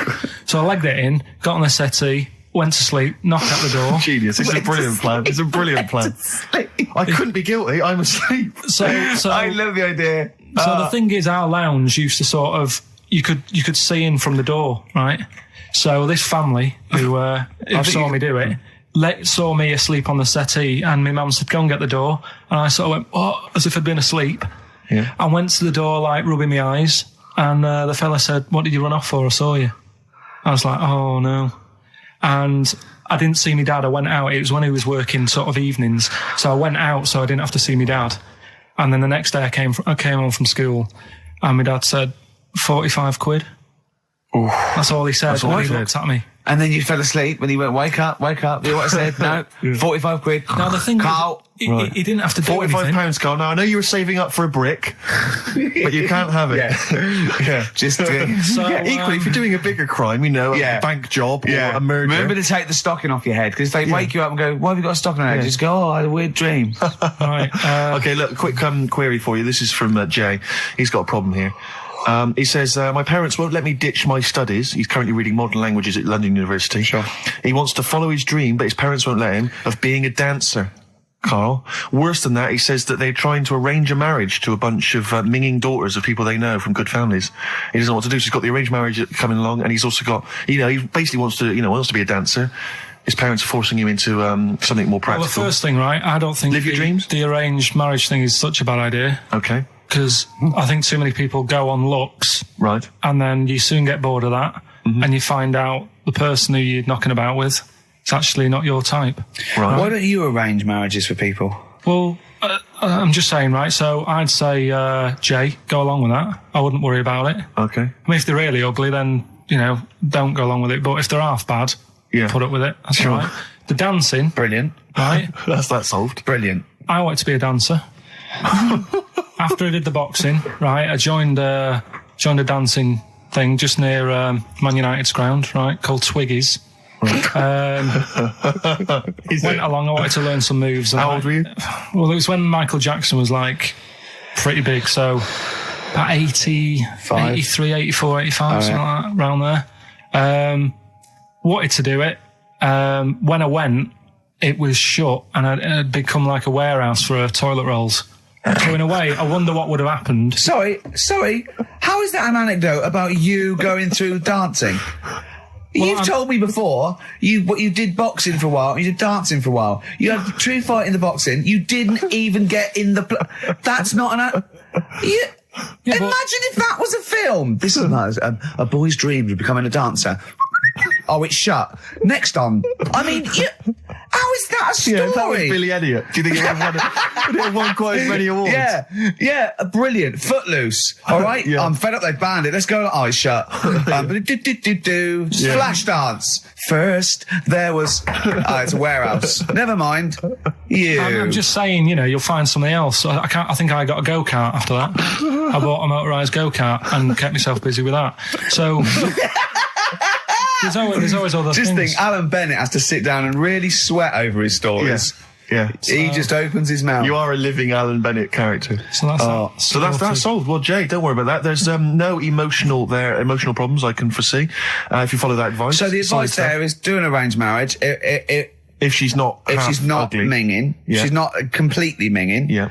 So I legged it in, got on the settee, went to sleep, knocked at the door. Genius. It's a brilliant plan. It's a brilliant plan. I couldn't be guilty. I'm asleep. So I love the idea. So the thing is, our lounge used to sort of, you could see in from the door, right? So this family who saw me do it, saw me asleep on the settee, and my mum said, go and get the door. And I sort of went, what? As if I'd been asleep. Yeah. I went to the door, like, rubbing my eyes, and the fella said, what did you run off for? I saw you. I was like, oh, no. And I didn't see my dad. I went out. It was when he was working sort of evenings. So I went out so I didn't have to see my dad. And then the next day I came home from school, and my dad said, 45 quid. Ooh. That's all he said when he looked at me. And then you fell asleep when he went, wake up. You know what I said? No, 45 quid. Now the thing Carl. He didn't have to do anything. £45, Carl. Now, I know you were saving up for a brick, but you can't have it. Yeah. Just equally, if you're doing a bigger crime, a bank job or a murder. Remember to take the stocking off your head, because they wake you up and go, why have you got a stocking on your head? Just go, oh, I had a weird dream. Right. Okay, look, quick query for you. This is from Jay. He's got a problem here. He says, my parents won't let me ditch my studies. He's currently reading modern languages at London University. Sure. He wants to follow his dream, but his parents won't let him, of being a dancer. Carl. Worse than that, he says that they're trying to arrange a marriage to a bunch of minging daughters of people they know from good families. He doesn't know what to do, so he's got the arranged marriage coming along, and he's also got, he basically wants to be a dancer. His parents are forcing him into something more practical. Well, the first thing, right, I don't think Live your dreams? The arranged marriage thing is such a bad idea. Okay. Because I think too many people go on looks. Right. And then you soon get bored of that, and you find out the person who you're knocking about with, it's actually not your type. Right. Why don't you arrange marriages for people? Well, I'm just saying, right, so I'd say, Jay, go along with that. I wouldn't worry about it. Okay. I mean, if they're really ugly, then, don't go along with it. But if they're half bad, put up with it. That's all right. The dancing. Brilliant. Right? That's that solved. Brilliant. I wanted to be a dancer. After I did the boxing, right, I joined a dancing thing just near Man United's ground, right, called Twiggy's. Went along, I wanted to learn some moves. How old were you? Well, it was when Michael Jackson was, like, pretty big, so about 83, 84, 85, something like that, around there. Wanted to do it. When I went, it was shut, and it had become like a warehouse for toilet rolls. So in a way, I wonder what would have happened. Sorry. How is that an anecdote about you going through dancing? You've told me before you did boxing for a while, you did dancing for a while. You had a true fight in the boxing. You didn't even get in the. That's not an. Imagine if that was a film. This is a boy's dream of becoming a dancer. Oh, it's shut. Next on. I mean, how is that a story? Yeah, that was Billy Elliot. Do you think it won quite as many awards? Yeah, brilliant. Footloose. All right? I'm fed up they banned it. Let's go. Oh, it's shut. Flash dance. First, there was... it's a warehouse. Never mind. I'm just saying, you'll find something else. I think I got a go-kart after that. I bought a motorised go-kart and kept myself busy with that. So... There's always other things. Just think, Alan Bennett has to sit down and really sweat over his stories. Yeah. He just opens his mouth. You are a living Alan Bennett character. So that's solved. Well, Jay, don't worry about that. There's no emotional problems I can foresee if you follow that advice. So the advice there is do an arranged marriage. If she's not ugly. minging, she's not completely minging. Yeah.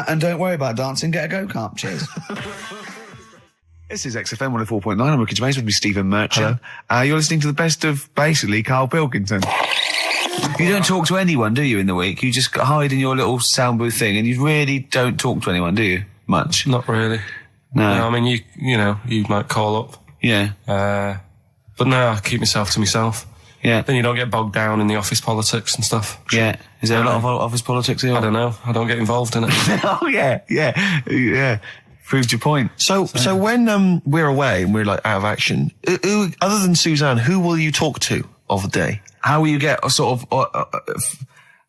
And don't worry about dancing. Get a go-kart. Cheers. This is XFM 104.9. I'm Ricky Gervais with me, Stephen Merchant. You're listening to the best of, basically, Karl Pilkington. You don't talk to anyone, do you, in the week? You just hide in your little sound booth thing, and you really don't talk to anyone, do you? Much? Not really. No. I mean, you might call up. Yeah. But no, I keep myself to myself. Yeah. Then you don't get bogged down in the office politics and stuff. Yeah. Is there a lot of office politics here? I don't know. I don't get involved in it. Oh, yeah. Proved your point. So when we're away and we're like out of action, other than Suzanne, who will you talk to of the day? How will you get a sort of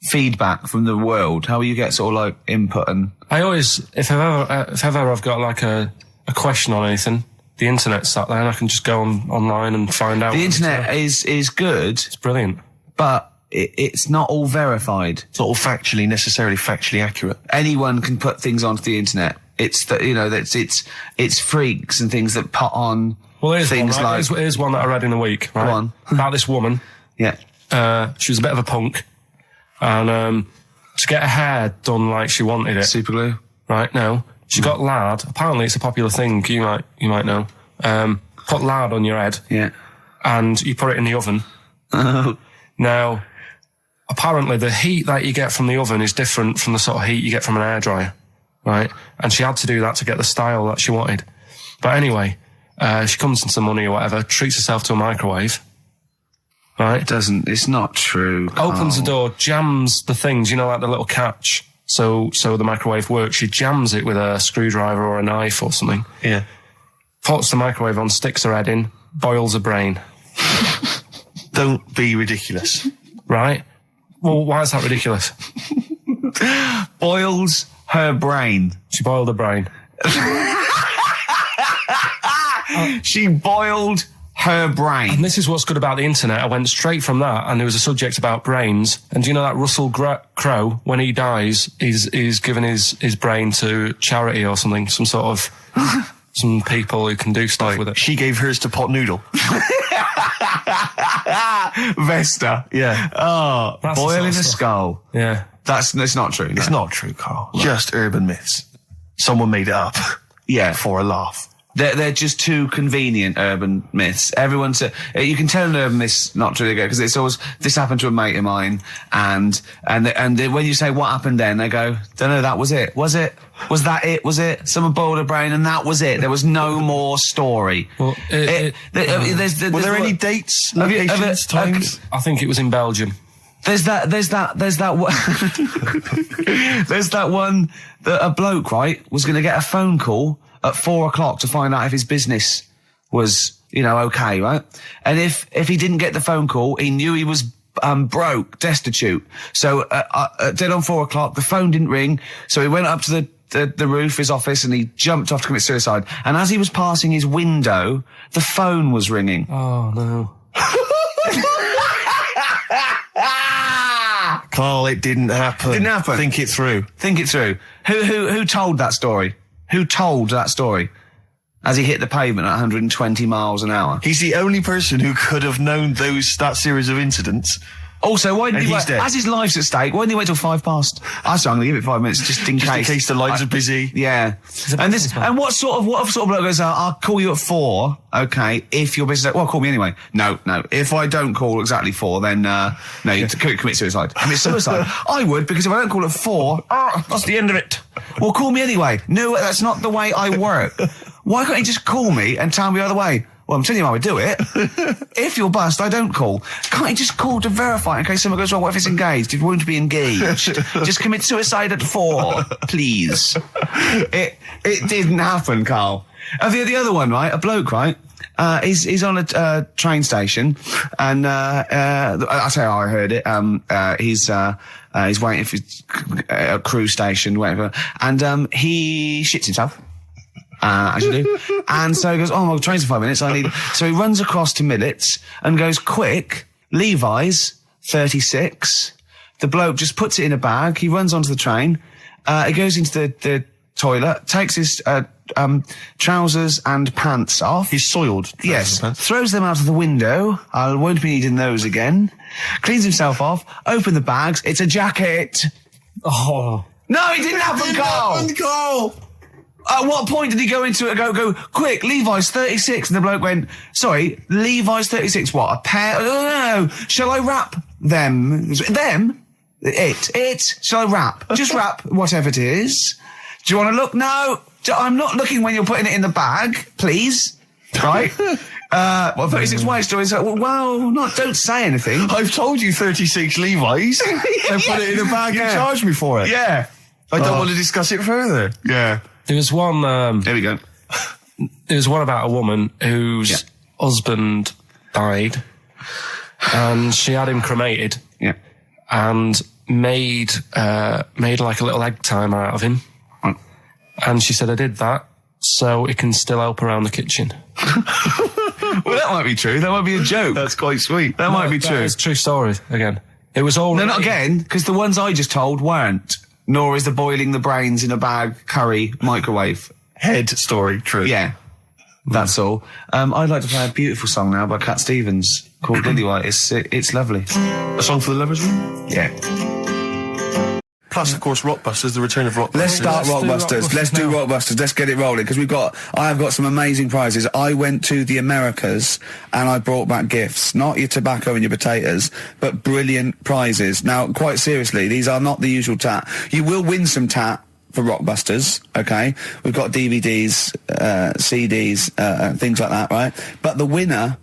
feedback from the world? How will you get sort of like input and? I always, if ever I've got like a question on anything, the internet's sat there and I can just go online and find out. The internet is good. It's brilliant, but it's not all verified. It's not all necessarily factually accurate. Anyone can put things onto the internet. It's it's freaks and things that put on. Well, here's things one, right? like here's one that I read in the week. Right? Go on. About this woman. Yeah. She was a bit of a punk, and to get her hair done like she wanted it. Super glue. Right? No, she got lard. Apparently, it's a popular thing. You might know. Put lard on your head. Yeah. and you put it in the oven. Now, apparently the heat that you get from the oven is different from the sort of heat you get from an hairdryer, right? And she had to do that to get the style that she wanted. But anyway, she comes into some money or whatever, treats herself to a microwave, right? It's not true. Opens the door, jams the things, you know, like the little catch. So the microwave works. She jams it with a screwdriver or a knife or something. Yeah. Puts the microwave on, sticks her head in, boils her brain. Don't be ridiculous. Right? Well, why is that ridiculous? Boils her brain. She boiled her brain. She boiled her brain. And this is what's good about the internet. I went straight from that, and there was a subject about brains. And do you know that Russell Crowe, when he dies, is given his brain to charity or something, some sort of some people who can do stuff with it. She gave hers to Pot Noodle. Vesta. Yeah. Oh, That's boiling the a sort of skull. Yeah. It's not true. No. It's not true, Carl. Just urban myths. Someone made it up. Yeah. For a laugh. They're just too convenient urban myths. Everyone's you can tell an urban myth's not true because it's always this happened to a mate of mine, and when you say what happened then, they go, don't know, that was it. Was it? Was that it? Was it? Someone boiled a brain and that was it. There was no more story. Well, Were there any dates, locations, times? I think it was in Belgium. There's that one. There's that one that a bloke, right, was going to get a phone call at 4:00 to find out if his business was, okay, right? And if he didn't get the phone call, he knew he was broke, destitute. So dead on 4:00, the phone didn't ring. So he went up to the roof, his office, and he jumped off to commit suicide. And as he was passing his window, the phone was ringing. Oh no. Carl, it didn't happen. Didn't happen. Think it through. Think it through. Who told that story? Who told that story? As he hit the pavement at 120 miles an hour. He's the only person who could have known that series of incidents. Also, why didn't he wait? Dead. As his life's at stake, why didn't he wait till 5:00? I'm going to give it 5 minutes just in case. In case the lines are busy. Yeah. And what sort of bloke goes, I'll call you at 4, okay, if your business, well, call me anyway. No. If I don't call exactly 4, then, no, you commit suicide. Commit suicide. I would, because if I don't call at 4, that's the end of it. Well, call me anyway. No, that's not the way I work. Why can't you just call me and tell me the other way? Well, I'm telling you how I do it. If you're bust, I don't call. Can't you just call to verify in case someone goes, well, what if it's engaged? It won't be engaged. Just commit suicide at 4, please. It didn't happen, Carl. The other one, right? A bloke, right? He's on a train station, and I'll tell you how I heard it. He's waiting for a cruise station, waiting for, and he shits himself. As you do. And so he goes, oh, my train's in 5 minutes. So he runs across to Millets and goes, quick, Levi's 36. The bloke just puts it in a bag. He runs onto the train. He goes into the toilet, takes his trousers and pants off. He's soiled. Yes. Throws them out of the window. I won't be needing those again. Cleans himself off. Open the bags. It's a jacket. Oh. No, it didn't happen, Carl. At what point did he go into it and go, quick, Levi's 36? And the bloke went, sorry, Levi's 36, what, a pair? No. Shall I wrap them? Them? It? Shall I wrap? Just wrap whatever it is. Do you want to look? No, I'm not looking when you're putting it in the bag, please. Right? 36 waist stories. Don't say anything. I've told you 36 Levi's. And put it in a bag and charge me for it. Yeah. I don't want to discuss it further. Yeah. There was one. There we go. There was one about a woman whose husband died, and she had him cremated. Yeah. And made like a little egg timer out of him. Right. And she said, I did that so it can still help around the kitchen. Well, that might be true. That might be a joke. That's quite sweet. That might be true. It's true story again. It was all. No, not again, because the ones I just told weren't. Nor is the boiling the brains in a bag curry microwave head story true. Yeah, that's all. I'd like to play a beautiful song now by Cat Stevens called Lily White. It's lovely. A song for the lovers room? Yeah. Plus, of course, Rockbusters, the return of Rockbusters. Let's start Rockbusters. Let's do Rockbusters. Let's get it rolling, because I have got some amazing prizes. I went to the Americas and I brought back gifts. Not your tobacco and your potatoes, but brilliant prizes. Now, quite seriously, these are not the usual tat. You will win some tat for Rockbusters, okay? We've got DVDs, CDs, things like that, right? But the winner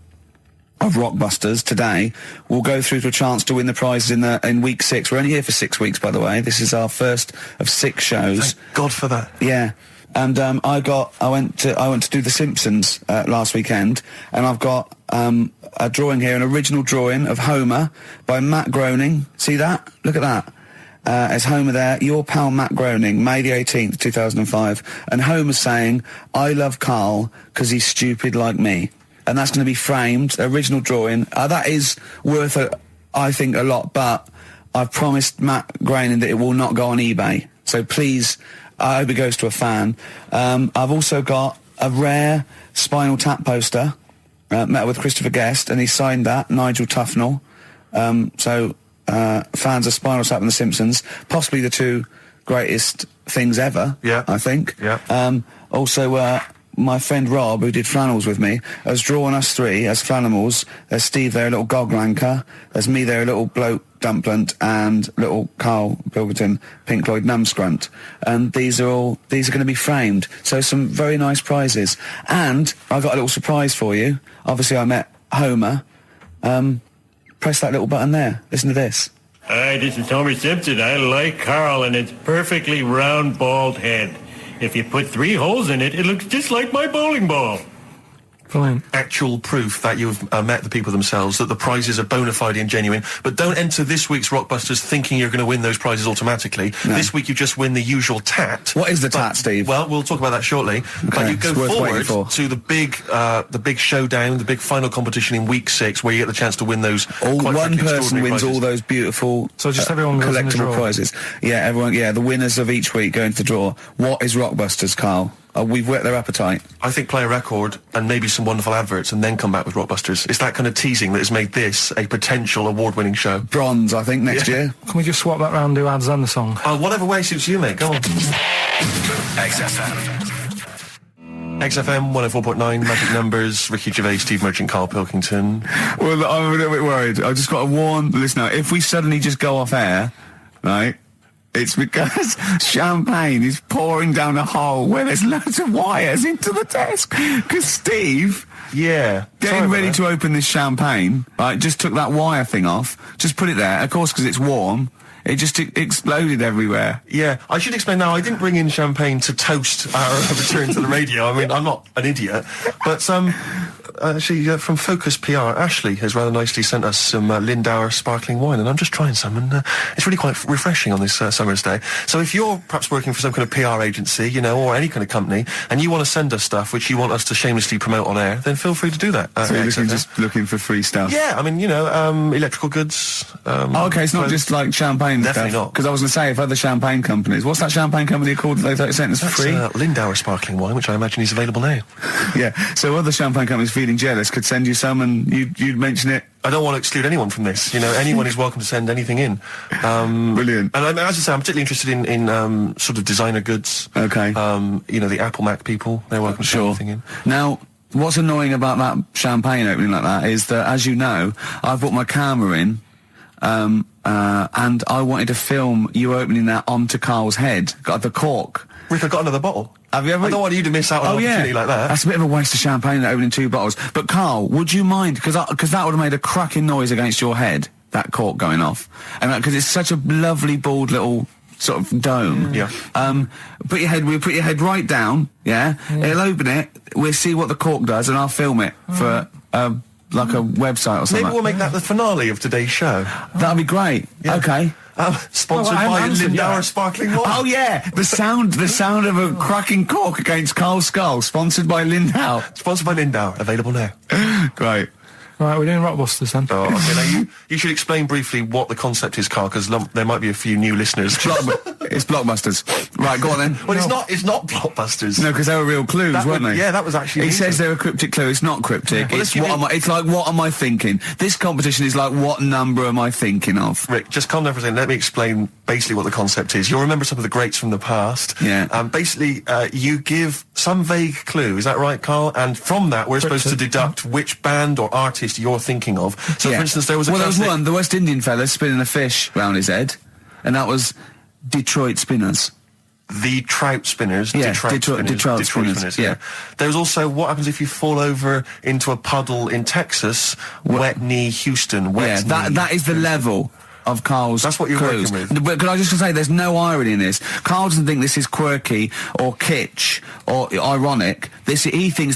of Rockbusters today will go through to a chance to win the prizes in week 6. We're only here for 6 weeks, by the way. This is our first of 6 shows. Thank God for that. Yeah. And I went to do The Simpsons last weekend, and I've got a drawing here, an original drawing of Homer by Matt Groening. See that? Look at that. As Homer there, your pal Matt Groening, May the 18th, 2005. And Homer's saying, I love Carl because he's stupid like me. And that's going to be framed, original drawing. That is worth, I think, a lot, but I've promised Matt Groening that it will not go on eBay. So please, I hope it goes to a fan. I've also got a rare Spinal Tap poster, met with Christopher Guest, and he signed that, Nigel Tufnell. Fans of Spinal Tap and The Simpsons, possibly the 2 greatest things ever, I think. Yeah. Also, my friend Rob, who did flannels with me, has drawn us 3 as Flanimals. There's Steve there, a little goglanker. There's me there, a little bloke dumplant, and little Karl Pilkington, Pink Floyd numbscrunt. And these are going to be framed. So some very nice prizes. And I got a little surprise for you. Obviously, I met Homer. Press that little button there. Listen to this. Hi, this is Homer Simpson. I like Carl and its perfectly round, bald head. If you put 3 holes in it, it looks just like my bowling ball. Brilliant. Actual proof that you've met the people themselves, that the prizes are bona fide and genuine. But don't enter this week's Rockbusters thinking you're going to win those prizes automatically. No. This week you just win the usual tat. What is the tat, Steve? Well, we'll talk about that shortly. Okay. But you go forward to the big showdown, the big final competition in week 6, where you get the chance to win those. One person wins all those beautiful everyone collectible prizes. Yeah, everyone. Yeah, the winners of each week go into the draw. What is Rockbusters, Carl? We've whet their appetite. I think play a record and maybe some wonderful adverts and then come back with Rockbusters. It's that kind of teasing that has made this a potential award-winning show. Bronze, I think, next year. Can we just swap that round, do ads and the song? Whatever way suits you, mate. Go on. XFM. XFM 104.9, Magic Numbers, Ricky Gervais, Steve Merchant, Karl Pilkington. Well, I'm a little bit worried. I've just got to warn the listener, if we suddenly just go off air, right, it's because champagne is pouring down a hole where there's loads of wires into the desk. Because Steve, getting ready to open this champagne, right, just took that wire thing off, just put it there. Of course, because it's warm, it just exploded everywhere. Yeah, I should explain now, I didn't bring in champagne to toast our return to the radio. I mean, I'm not an idiot. But actually, from Focus PR, Ashley has rather nicely sent us some Lindauer sparkling wine, and I'm just trying some, and it's really quite refreshing on this summer's day. So if you're perhaps working for some kind of PR agency, you know, or any kind of company, and you want to send us stuff which you want us to shamelessly promote on air, then feel free to do that. So you're just looking for free stuff? Yeah, I mean, you know, electrical goods. Okay, it's not just like champagne. Definitely not. Because I was going to say, if other champagne companies... What's that champaign company called that they sent us for free? Lindauer sparkling wine, which I imagine is available now. Yeah, so other champagne companies feeling jealous could send you some and you'd mention it. I don't want to exclude anyone from this. You know, anyone is welcome to send anything in. Brilliant. And as I say, I'm particularly interested in sort of designer goods. Okay. You know, the Apple Mac people, they're welcome to send anything in. Now, what's annoying about that champagne opening like that is that, as you know, I've brought my camera in, and I wanted to film you opening that onto Carl's head. Got the cork. Rick, I got another bottle. Have you ever? I don't want you to miss out on an opportunity like that. That's a bit of a waste of champagne, opening 2 bottles. But Carl, would you mind? Because that would have made a cracking noise against your head, that cork going off. And because it's such a lovely, bald little sort of dome. Yeah. We'll put your head right down, yeah? It'll open it, we'll see what the cork does, and I'll film it for, like a website or something. Maybe we'll make that the finale of today's show. That'd be great. Yeah. Okay. Sponsored by Lindauer Sparkling Wine. Oh yeah, the sound of a cracking cork against Carl's skull. Sponsored by Lindauer. Sponsored by Lindauer. Available now. Great. Right, we're doing Rockbusters then. Oh, okay. Now you should explain briefly what the concept is, Carl, because there might be a few new listeners. It's Blockbusters. Right, go on then. Well, it's not Blockbusters. No, because they were real clues, weren't they? Yeah, that was actually. He says they're a cryptic clue. It's not cryptic. Yeah. Well, it's like, what am I thinking? This competition is like, what number am I thinking of? Rick, just calm down for a second. Let me explain basically what the concept is. You'll remember some of the greats from the past. Yeah. Basically, you give some vague clue. Is that right, Carl? And from that, we're supposed to deduct which band or artist you're thinking of. So, for instance, there was a classic... there was one, the West Indian fella spinning a fish round his head, and that was Detroit Spinners. The trout spinners. Yeah, Detroit spinners. Yeah. There's also what happens if you fall over into a puddle in Texas. Wet knee Houston. Wet knee. That is the level of Carl's. That's what you're clues. working with. But can I just say, there's no irony in this. Carl doesn't think this is quirky or kitsch or ironic. He thinks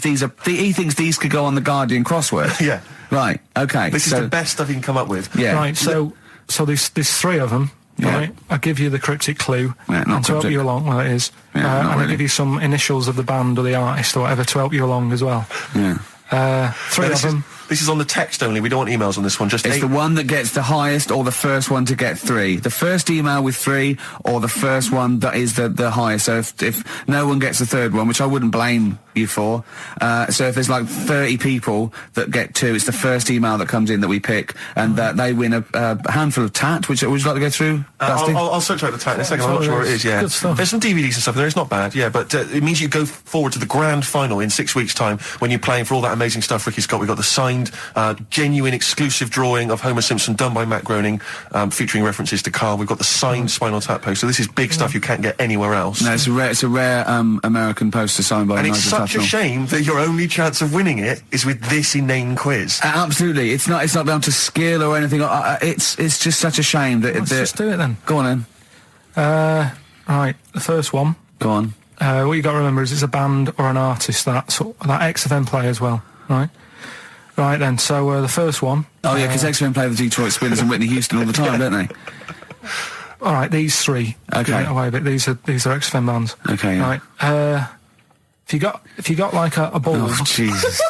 these could go on the Guardian crossword. Yeah. Right. Okay. This is the best stuff you can come up with. Yeah. Right. So there's three of them. Yeah. Right, I'll give you the cryptic clue to help you along. Well, it is. And I'll give you some initials of the band or the artist or whatever to help you along as well. Yeah. Three of them. This is on the text only. We don't want emails on this one. Just it's the one that gets the highest or the first one to get 3. The first email with 3 or the first one that is the highest. So if no one gets the third one, which I wouldn't blame you for. So if there's like 30 people that get 2, it's the first email that comes in that we pick, and they win a handful of tat. Would you like to go through? I'll search out the tat in a second. I'm not sure where it is. Yeah, good stuff. There's some DVDs and stuff there. It's not bad. Yeah, but it means you go forward to the grand final in 6 weeks' time when you're playing for all that amazing stuff Ricky's got. We've got the signed, genuine, exclusive drawing of Homer Simpson done by Matt Groening, featuring references to Carl. We've got the signed Spinal Tap poster. So this is big stuff you can't get anywhere else. No, it's a rare American poster signed by. And it's such a shame that your only chance of winning it is with this inane quiz. Absolutely, it's not down to skill or anything. It's just such a shame that. Let's just do it then. Go on then. Right, the first one. Go on. What you got to remember is it's a band or an artist that XFM play as well, right? Right then, so the first one. Oh yeah, because XFM play the Detroit Spinners and Whitney Houston all the time, don't they? All right, these 3. Okay. Away a bit. These are XFM bands. Okay. Yeah. Right. If you got like a bulb. Oh Jesus.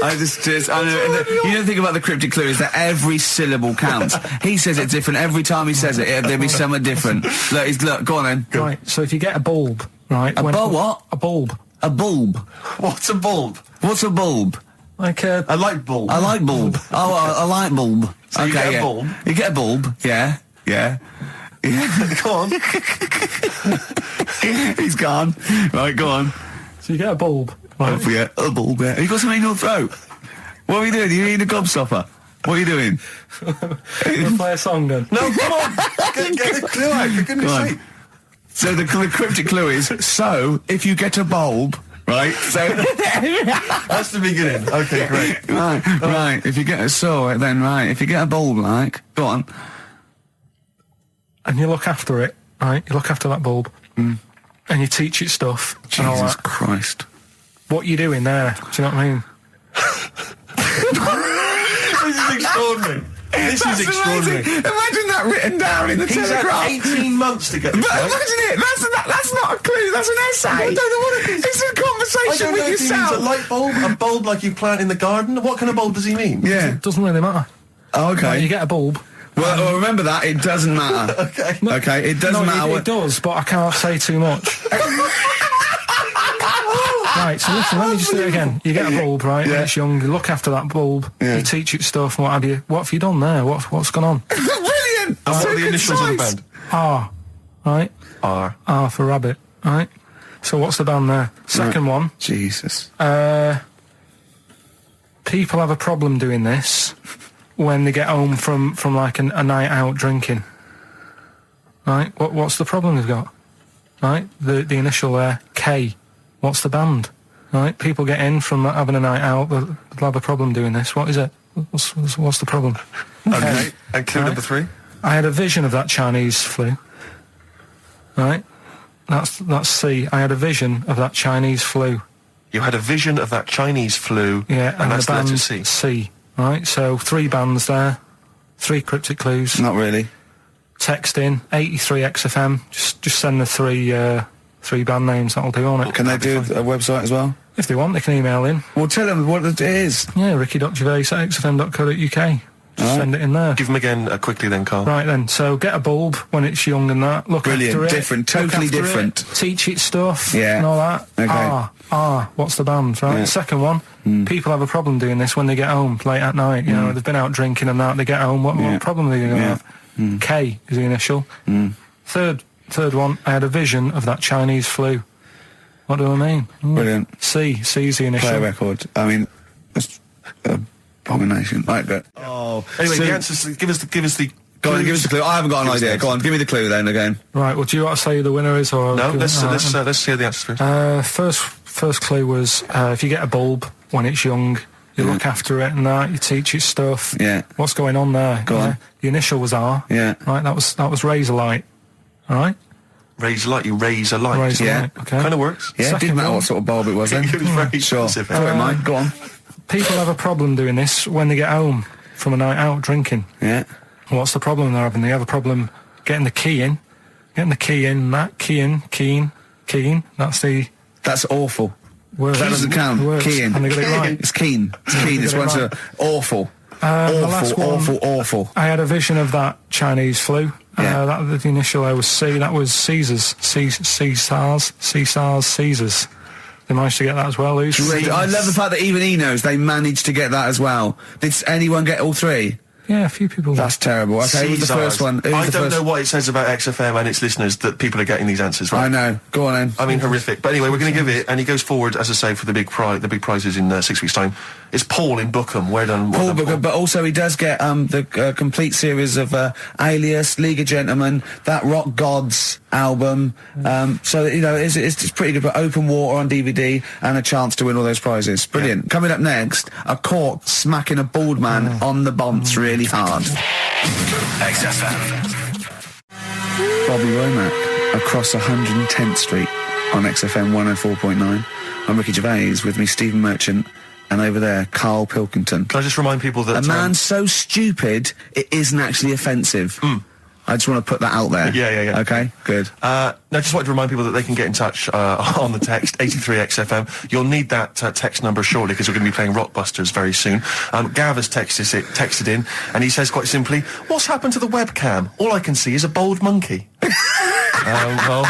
I know, you don't think about the cryptic clue is that every syllable counts. He says it different every time he says it. There'll be something different. Look, go on then. Go. Right, so if you get a bulb, right? What? A bulb. A bulb. What's a bulb? What's a bulb? Like a... I like bulb. I like bulb. Oh, I like bulb. So you get a bulb? You get a bulb, yeah. Go on. He's gone. Right, go on. So you get a bulb. Right. Oh, yeah, a bulb, yeah. Have you got something in your throat? What are you doing? Are you eating a gobstopper? What are you doing? We'll play a song then. No, come on. Get the clue out, for goodness sake. So the cryptic clue is, so, if you get a bulb, right, so... That's the beginning. Okay, great. Right, if you get if you get a bulb, like, go on. And you look after it, right, you look after that bulb, and you teach it stuff. Jesus Christ. What you doing there? Do you know what I mean? This is extraordinary. This is extraordinary. Amazing. Imagine that written down in the Telegraph. He's had 18 months to get this right. Imagine it. That's not a clue. That's an essay. I don't know what it is. It's a conversation with yourself. He means a light bulb, a bulb like you plant in the garden. What kind of bulb does he mean? Yeah. It doesn't really matter. Oh, okay. Like, you get a bulb. Well, remember that. It doesn't matter. Okay. Okay, it doesn't matter. It does, but I can't say too much. Right, so listen, let me just do it again. You get a bulb, right, when it's young, you look after that bulb, you teach it stuff and what have you. What have you done there? What's gone on? Brilliant! What are the initials of the band? R, right? R for rabbit, right? So what's the band there? Second one. Jesus. People have a problem doing this when they get home from like a night out drinking. Right? What's the problem they've got? Right? The initial there, K. What's the band? Right? People get in from having a night out, they'll have a problem doing this. What is it? What's the problem? Okay. And clue number 3? I had a vision of that Chinese flu. Right? That's C. I had a vision of that Chinese flu. You had a vision of that Chinese flu. Yeah, and that's the band letter C. C. Right? So 3 bands there. 3 cryptic clues. Not really. Text in 83 XFM. Just send the 3 band names. That'll do on it. Can they do a website as well? If they want, they can email in. Well, tell them what it is. Yeah, ricky.gervais@xfm.co.uk. Send it in there. Give them again quickly then, Carl. Right then, so get a bulb when it's young and that. Look Brilliant, after it. different, totally different. Teach it stuff. Yeah. And all that. Okay. What's the band, right? Yeah. The second one, people have a problem doing this when they get home late at night. You know, they've been out drinking and that, they get home. What problem are they going to have? K is the initial. Third one, I had a vision of that Chinese flu. What do I mean? Brilliant. C's the initial. Play a record. I mean, it's abomination. Right, but... Anyway, the answers, give us the... Go on, give us the clue. I haven't got an idea. Go on, give me the clue then again. Right, well, do you want to say who the winner is? Or no, let's hear the answers first. First clue was, if you get a bulb when it's young, you look after it and that, you teach it stuff. Yeah. What's going on there? Go on. The initial was R. Yeah. Right, that was razor light. All right? Razor light, you raise a light. Razor light, okay. Kind of works. Yeah, it didn't matter what sort of bulb it was then. It was very sure. specific. Mine. Go on. People have a problem doing this when they get home from a night out drinking. Yeah. What's the problem they're having? They have a problem getting the key in. Keying. That's awful. Word. That doesn't count. Keying. And they got it right. It's keen. It's keen. This one's awful. Awful. I had a vision of that Chinese flu. Yeah. The initial I was C. That was Caesars. Caesars. They managed to get that as well. I love the fact that even he knows they managed to get that as well. Did anyone get all three? Yeah, a few people. That's terrible. Okay, who's the first one? I don't know what it says about XFM and its listeners that people are getting these answers right. I know. Go on then. I mean, horrific. But anyway, we're going to give it, and he goes forward, as I say, for the big prizes in 6 weeks' time. It's Paul in Bookham. Well done, Bookham, but also he does get the complete series of Alias, League of Gentlemen, that Rock Gods album. So you know, it's pretty good. But Open Water on DVD and a chance to win all those prizes. Brilliant. Yeah. Coming up next, a cork smacking a bald man on the bonds really hard. XFM. Bobby Womack across 110th Street on XFM 104.9. I'm Ricky Gervais, with me Stephen Merchant, and over there Karl Pilkington. Can I just remind people that... A man so stupid it isn't actually offensive. I just want to put that out there. Yeah. Okay, good. No, just wanted to remind people that they can get in touch on the text, 83XFM. You'll need that text number shortly, because we're going to be playing Rockbusters very soon. Gav has texted in, and he says quite simply, "What's happened to the webcam? All I can see is a bald monkey." Well,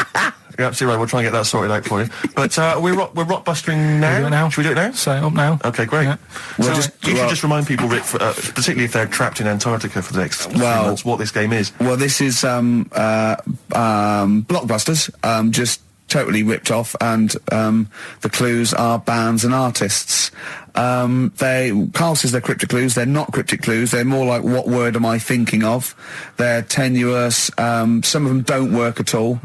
you're absolutely right. We'll try and get that sorted out for you. But we're rockbustering now. Do it now. Should we do it now? Set it up now. Okay, great. Yeah. Well, you should just remind people, Rick, particularly if they're trapped in Antarctica for the next 3 months, what this game is. Well, this is Blockbusters, just totally ripped off, and the clues are bands and artists. Carl says they're cryptic clues. They're not cryptic clues. They're more like, what word am I thinking of? They're tenuous. Some of them don't work at all.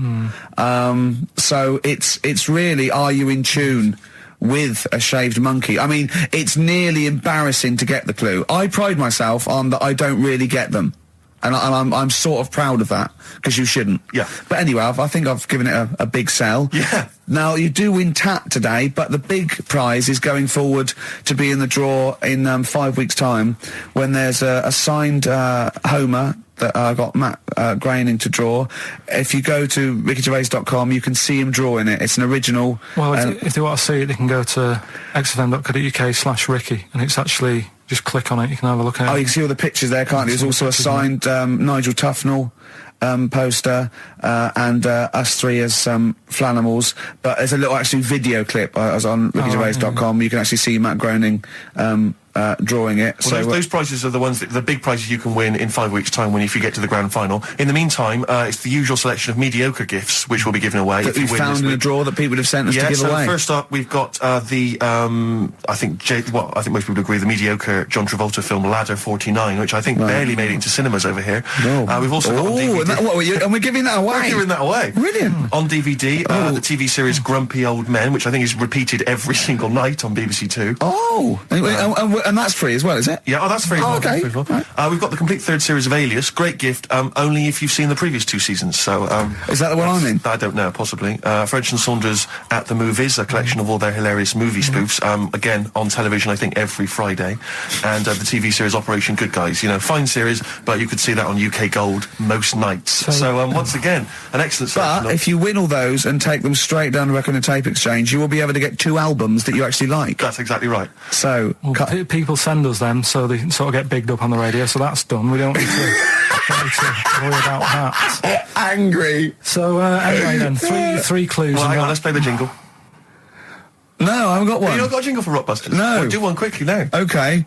So it's really, are you in tune with a shaved monkey? I mean, it's nearly embarrassing to get the clue. I pride myself on that I don't really get them. And I'm sort of proud of that, because you shouldn't. Yeah. But anyway, I think I've given it a big sell. Yeah. Now, you do win Tat today, but the big prize is going forward to be in the draw in 5 weeks' time, when there's a signed Homer that I got Matt Groening to draw. If you go to rickygervais.com, you can see him drawing it. It's an original. Well, if they want to see it, they can go to xfm.co.uk/Ricky, and it's actually... Just click on it, you can have a look at it. Oh, you can see all the pictures there, can't you? There's also a signed Nigel Tufnell poster, and us three as Flanimals. But there's a little actually video clip. I was on rickygervais.com. You can actually see Matt Groening drawing it. Well, so those prizes are the ones the big prizes you can win in 5 weeks' time if you get to the grand final. In the meantime, it's the usual selection of mediocre gifts which will be given away. That we found in a drawer that people have sent us to give away. First up, we've got I think most people agree, the mediocre John Travolta film Ladder 49, which I think barely made it into cinemas over here. We've also got on DVD. And we're giving that away. We're giving that away. Brilliant. On DVD, the TV series Grumpy Old Men, which I think is repeated every single night on BBC Two. And that's free as well, is it? Yeah, that's free as well. Okay. Right. We've got the complete third series of Alias. Great gift, only if you've seen the previous 2 seasons. So, is that the one I'm in? I don't know, possibly. French and Saunders at the Movies, a collection of all their hilarious movie spoofs. Again, on television, I think, every Friday. And the TV series Operation Good Guys. You know, fine series, but you could see that on UK Gold most nights. So, once again, an excellent selection. But if you win all those and take them straight down to Record and Tape Exchange, you will be able to get 2 albums that you actually like. That's exactly right. So, people send us them so they sort of get bigged up on the radio, so that's done. We don't need to worry about that. Angry. So, anyway then, three clues. Well, hang on, let's play the jingle. No, I haven't got one. You not got a jingle for Rockbusters? No. Well, do one quickly now. Okay.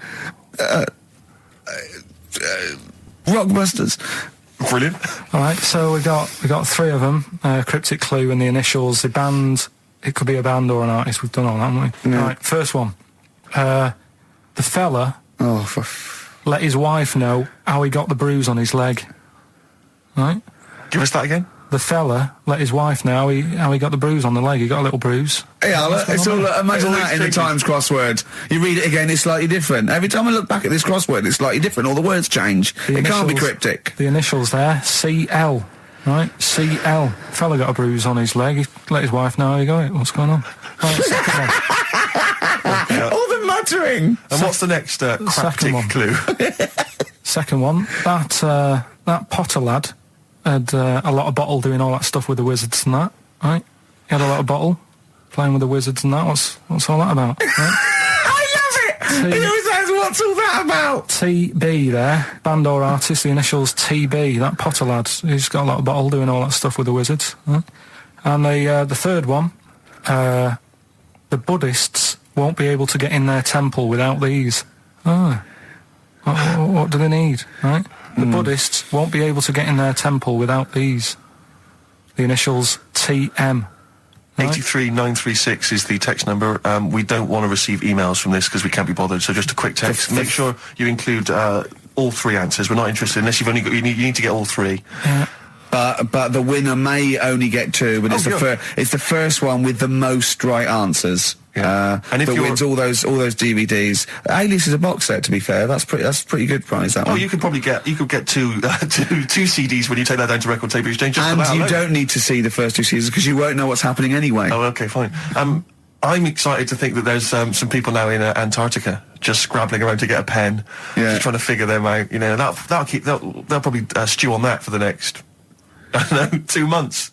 Rockbusters. Brilliant. All right, so we got 3 of them. Cryptic clue and the initials. The band. It could be a band or an artist. We've done all that, haven't we? Yeah. All right, first one. The fella let his wife know how he got the bruise on his leg. Right? Give us that again. The fella let his wife know how he got the bruise on the leg. He got a little bruise. Yeah, it's all. Imagine that in the Times crossword. You read it again, it's slightly different. Every time I look back at this crossword, it's slightly different. All the words change. It can't be cryptic. The initials there, CL. Right, CL. Fella got a bruise on his leg. He let his wife know how he got it. What's going on? Right, second one. All the muttering. And what's the next cryptic clue? Second one. That Potter lad had a lot of bottle doing all that stuff with the wizards and that. Right, he had a lot of bottle playing with the wizards and that. What's all that about? Right? I love it. He always says, "What's all that about?" TB there, band or artist, the initials TB. That Potter lad, he's got a lot of bottle doing all that stuff with the wizards. Right? And the third one, the Buddhists won't be able to get in their temple without these. What do they need? Right? The Buddhists won't be able to get in their temple without these. The initials TM. Right? 83936 is the text number. We don't want to receive emails from this because we can't be bothered. So just a quick text. Make sure you include all 3 answers. We're not interested unless you've only got. You need to get all 3. Yeah. But the winner may only get 2. But it's the first one with the most right answers. Yeah. And if wins all those DVDs. Alias is a box set. To be fair, that's pretty good prize. That one. You could probably get two CDs when you take that down to Record Tape Exchange. And you don't need to see the first 2 seasons because you won't know what's happening anyway. Oh, okay, fine. I'm excited to think that there's some people now in Antarctica just scrabbling around to get a pen, just trying to figure them out. You know, they'll probably stew on that for the next 2 months.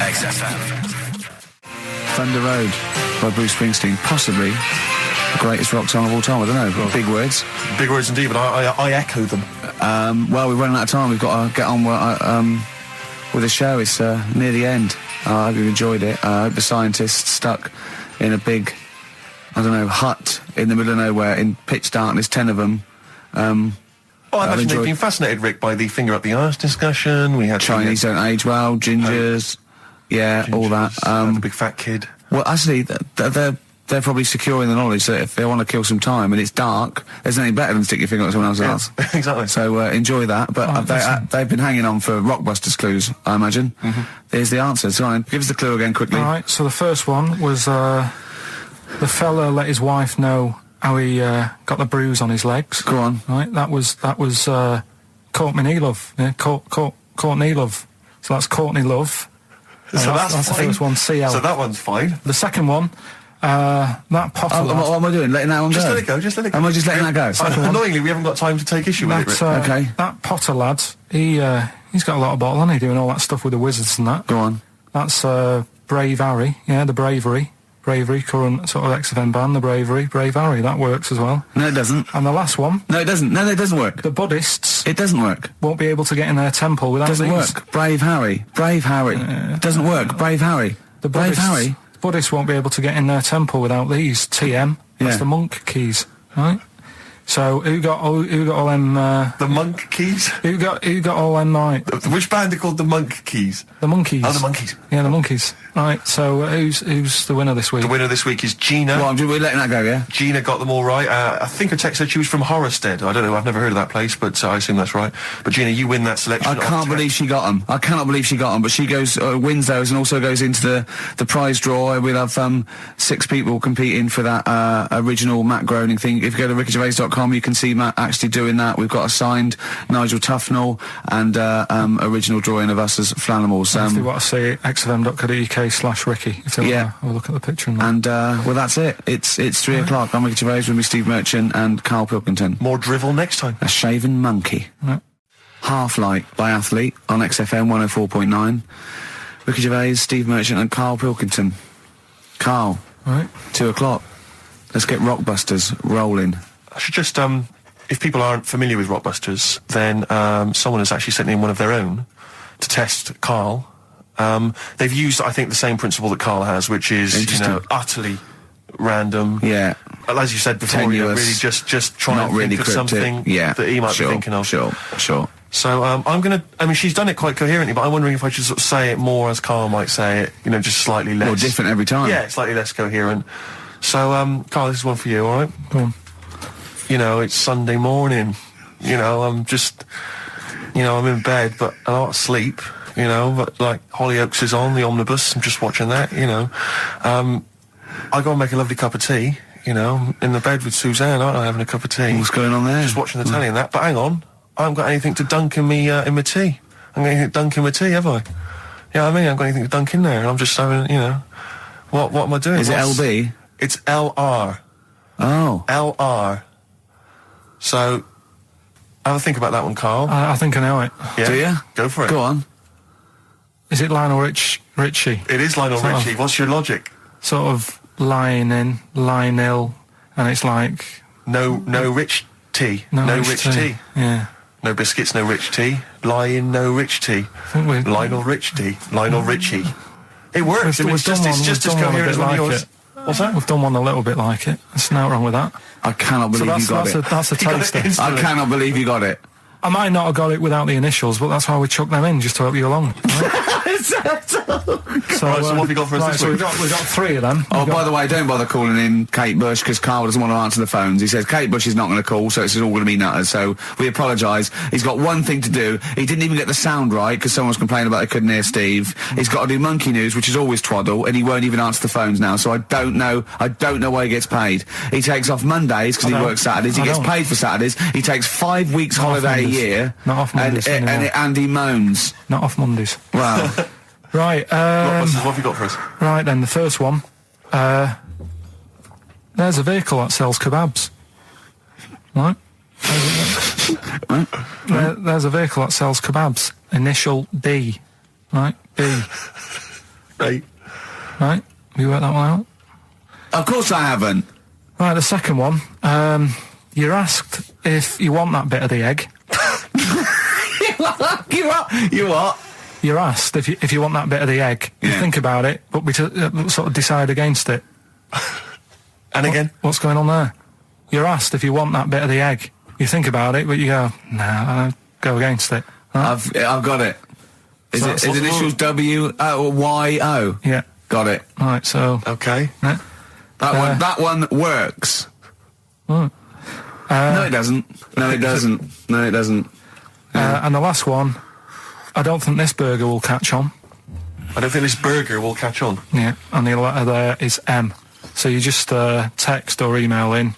XFM. Thunder Road by Bruce Springsteen, possibly the greatest rock song of all time. I don't know, big words. Big words indeed, but I echo them. Well, we're running out of time. We've got to get on with the show. It's near the end. I hope you enjoyed it. I hope the scientists stuck in a big, hut in the middle of nowhere in pitch darkness, 10 of them. I imagine they've been fascinated, Rick, by the finger up the arse discussion. We had Chinese don't age well, gingers. Yeah, all that. The big fat kid. Well, actually, they're probably secure in the knowledge that if they want to kill some time and it's dark, there's nothing better than stick your finger up someone else's ass. Exactly. So enjoy that. But they've been hanging on for Rockbusters clues, I imagine. There's the answers. Go on, give us the clue again quickly. All right. So the first one was the fella let his wife know how he got the bruise on his legs. Go on. Right. That was Courtney Love. Yeah, Courtney Love. So that's Courtney Love. So that's the first one, CL. So that one's fine. The second one, that Potter lad. What am I doing? Letting that one go? Just let it go, just let it go. Am I just letting that go? Annoyingly, we haven't got time to take issue with it, Rick. Okay. That Potter lad, he's got a lot of bottle, hasn't he, doing all that stuff with the wizards and that. Go on. That's Brave Harry, the Bravery, current sort of XFM band, the Brave Harry, that works as well. No, it doesn't. And the last one. No, it doesn't. No, it doesn't work. The Buddhists. It doesn't work. Won't be able to get in their temple without Doesn't these. work. Brave Harry. Doesn't work. Brave Harry. Brave Harry. The Buddhists won't be able to get in their temple without these. TM. That's the monk keys, right? So who got all them? The monk keys. Who got all them? Right. Which band are called the Monk Keys? The Monkeys. Oh, the Monkeys. Yeah, the Monkeys. Right. So who's the winner this week? The winner this week is Gina. Well, we're letting that go, yeah. Gina got them all right. I think her text said she was from Horrorstead. I don't know. I've never heard of that place, but I assume that's right. But Gina, you win that selection. I can't believe she got them. I cannot believe she got them. But she goes wins those and also goes into the prize draw. We'll have 6 people competing for that original Matt Groening thing. If you go to rickygervais.com, you can see Matt actually doing that. We've got a signed Nigel Tufnell and original drawing of us as Flanimals. If you want to see xfm.co.uk/Ricky, if you want to have a look at the picture. And well, that's it. It's 3 o'clock. I'm Ricky Gervais with me, Steve Merchant and Karl Pilkington. More drivel next time. A shaven monkey. Right. Half Light by Athlete on XFM 104.9. Ricky Gervais, Steve Merchant and Karl Pilkington. Karl. Right. 2 o'clock. Let's get Rockbusters rolling. I should just, if people aren't familiar with Rockbusters, then someone has actually sent in one of their own to test Karl. They've used, I think, the same principle that Karl has, which is, utterly random. Yeah. As you said before, Tenuous, really just try and really think of cryptic. something that he might be thinking of. Sure. So I mean, she's done it quite coherently, but I'm wondering if I should sort of say it more as Karl might say it, just slightly less. More different every time. Yeah, slightly less coherent. So, Karl, this is one for you, all right? Go on. It's Sunday morning. I'm just, I'm in bed, but I don't sleep, but like Hollyoaks is on, the omnibus, I'm just watching that, I go and make a lovely cup of tea, in the bed with Suzanne, aren't I, having a cup of tea? What's going on there? Just watching the telly and that, but hang on, I haven't got anything to dunk in me, in my tea. I haven't got anything to dunk in my tea, have I? You know what I mean? I haven't got anything to dunk in there, and I'm just having, what am I doing? Is it LB? It's LR. Oh. LR. So, have a think about that one, Karl. I think I know it. Yeah? Do you? Go for it. Go on. Is it Lionel Richie? It is Lionel Richie. What's your logic? Sort of Lionel, and it's like... No rich tea. No rich tea. Yeah. No biscuits, no rich tea. No rich tea. Lionel Rich tea. Lionel Richie. It works. It's just as coherent as one of yours. What's that? We've done one a little bit like it. There's nothing wrong with that. I cannot believe you got it. That's a taster. I cannot believe you got it. I might not have got it without the initials, but that's why we chucked them in, just to help you along. Right? So what have you got for us this week? We've got three of them. Oh, by the way, don't bother calling in Kate Bush, because Karl doesn't want to answer the phones. He says Kate Bush is not going to call, so it's all going to be nutters. So we apologise. He's got one thing to do. He didn't even get the sound right, because someone was complaining about they couldn't hear Steve. He's got to do Monkey News, which is always twaddle, and he won't even answer the phones now, so I don't know why he gets paid. He takes off Mondays, because he works Saturdays. He gets paid for Saturdays. He takes 5 weeks holiday a year. Not off Mondays and he moans. Not off Mondays. Wow. Right. What have you got for us? Right then, the first one. There's a vehicle that sells kebabs. Right. There's a vehicle that sells kebabs. Initial D. Right. B. Right. Right. Have you worked that one out? Of course I haven't. Right. The second one. You're asked if you want that bit of the egg. You what? You're asked if you want that bit of the egg. You think about it, but we sort of decide against it. And again? What's going on there? You're asked if you want that bit of the egg. You think about it, but you go, nah, I'll go against it. Right? I've got it. Is initials W-Y-O? Yeah. Got it. Right, so... Okay. Yeah. That one works. Right. No, it doesn't. No, it doesn't. No, it doesn't. And the last one, I don't think this burger will catch on. I don't think this burger will catch on. Yeah, and the letter there is M. So you just text or email in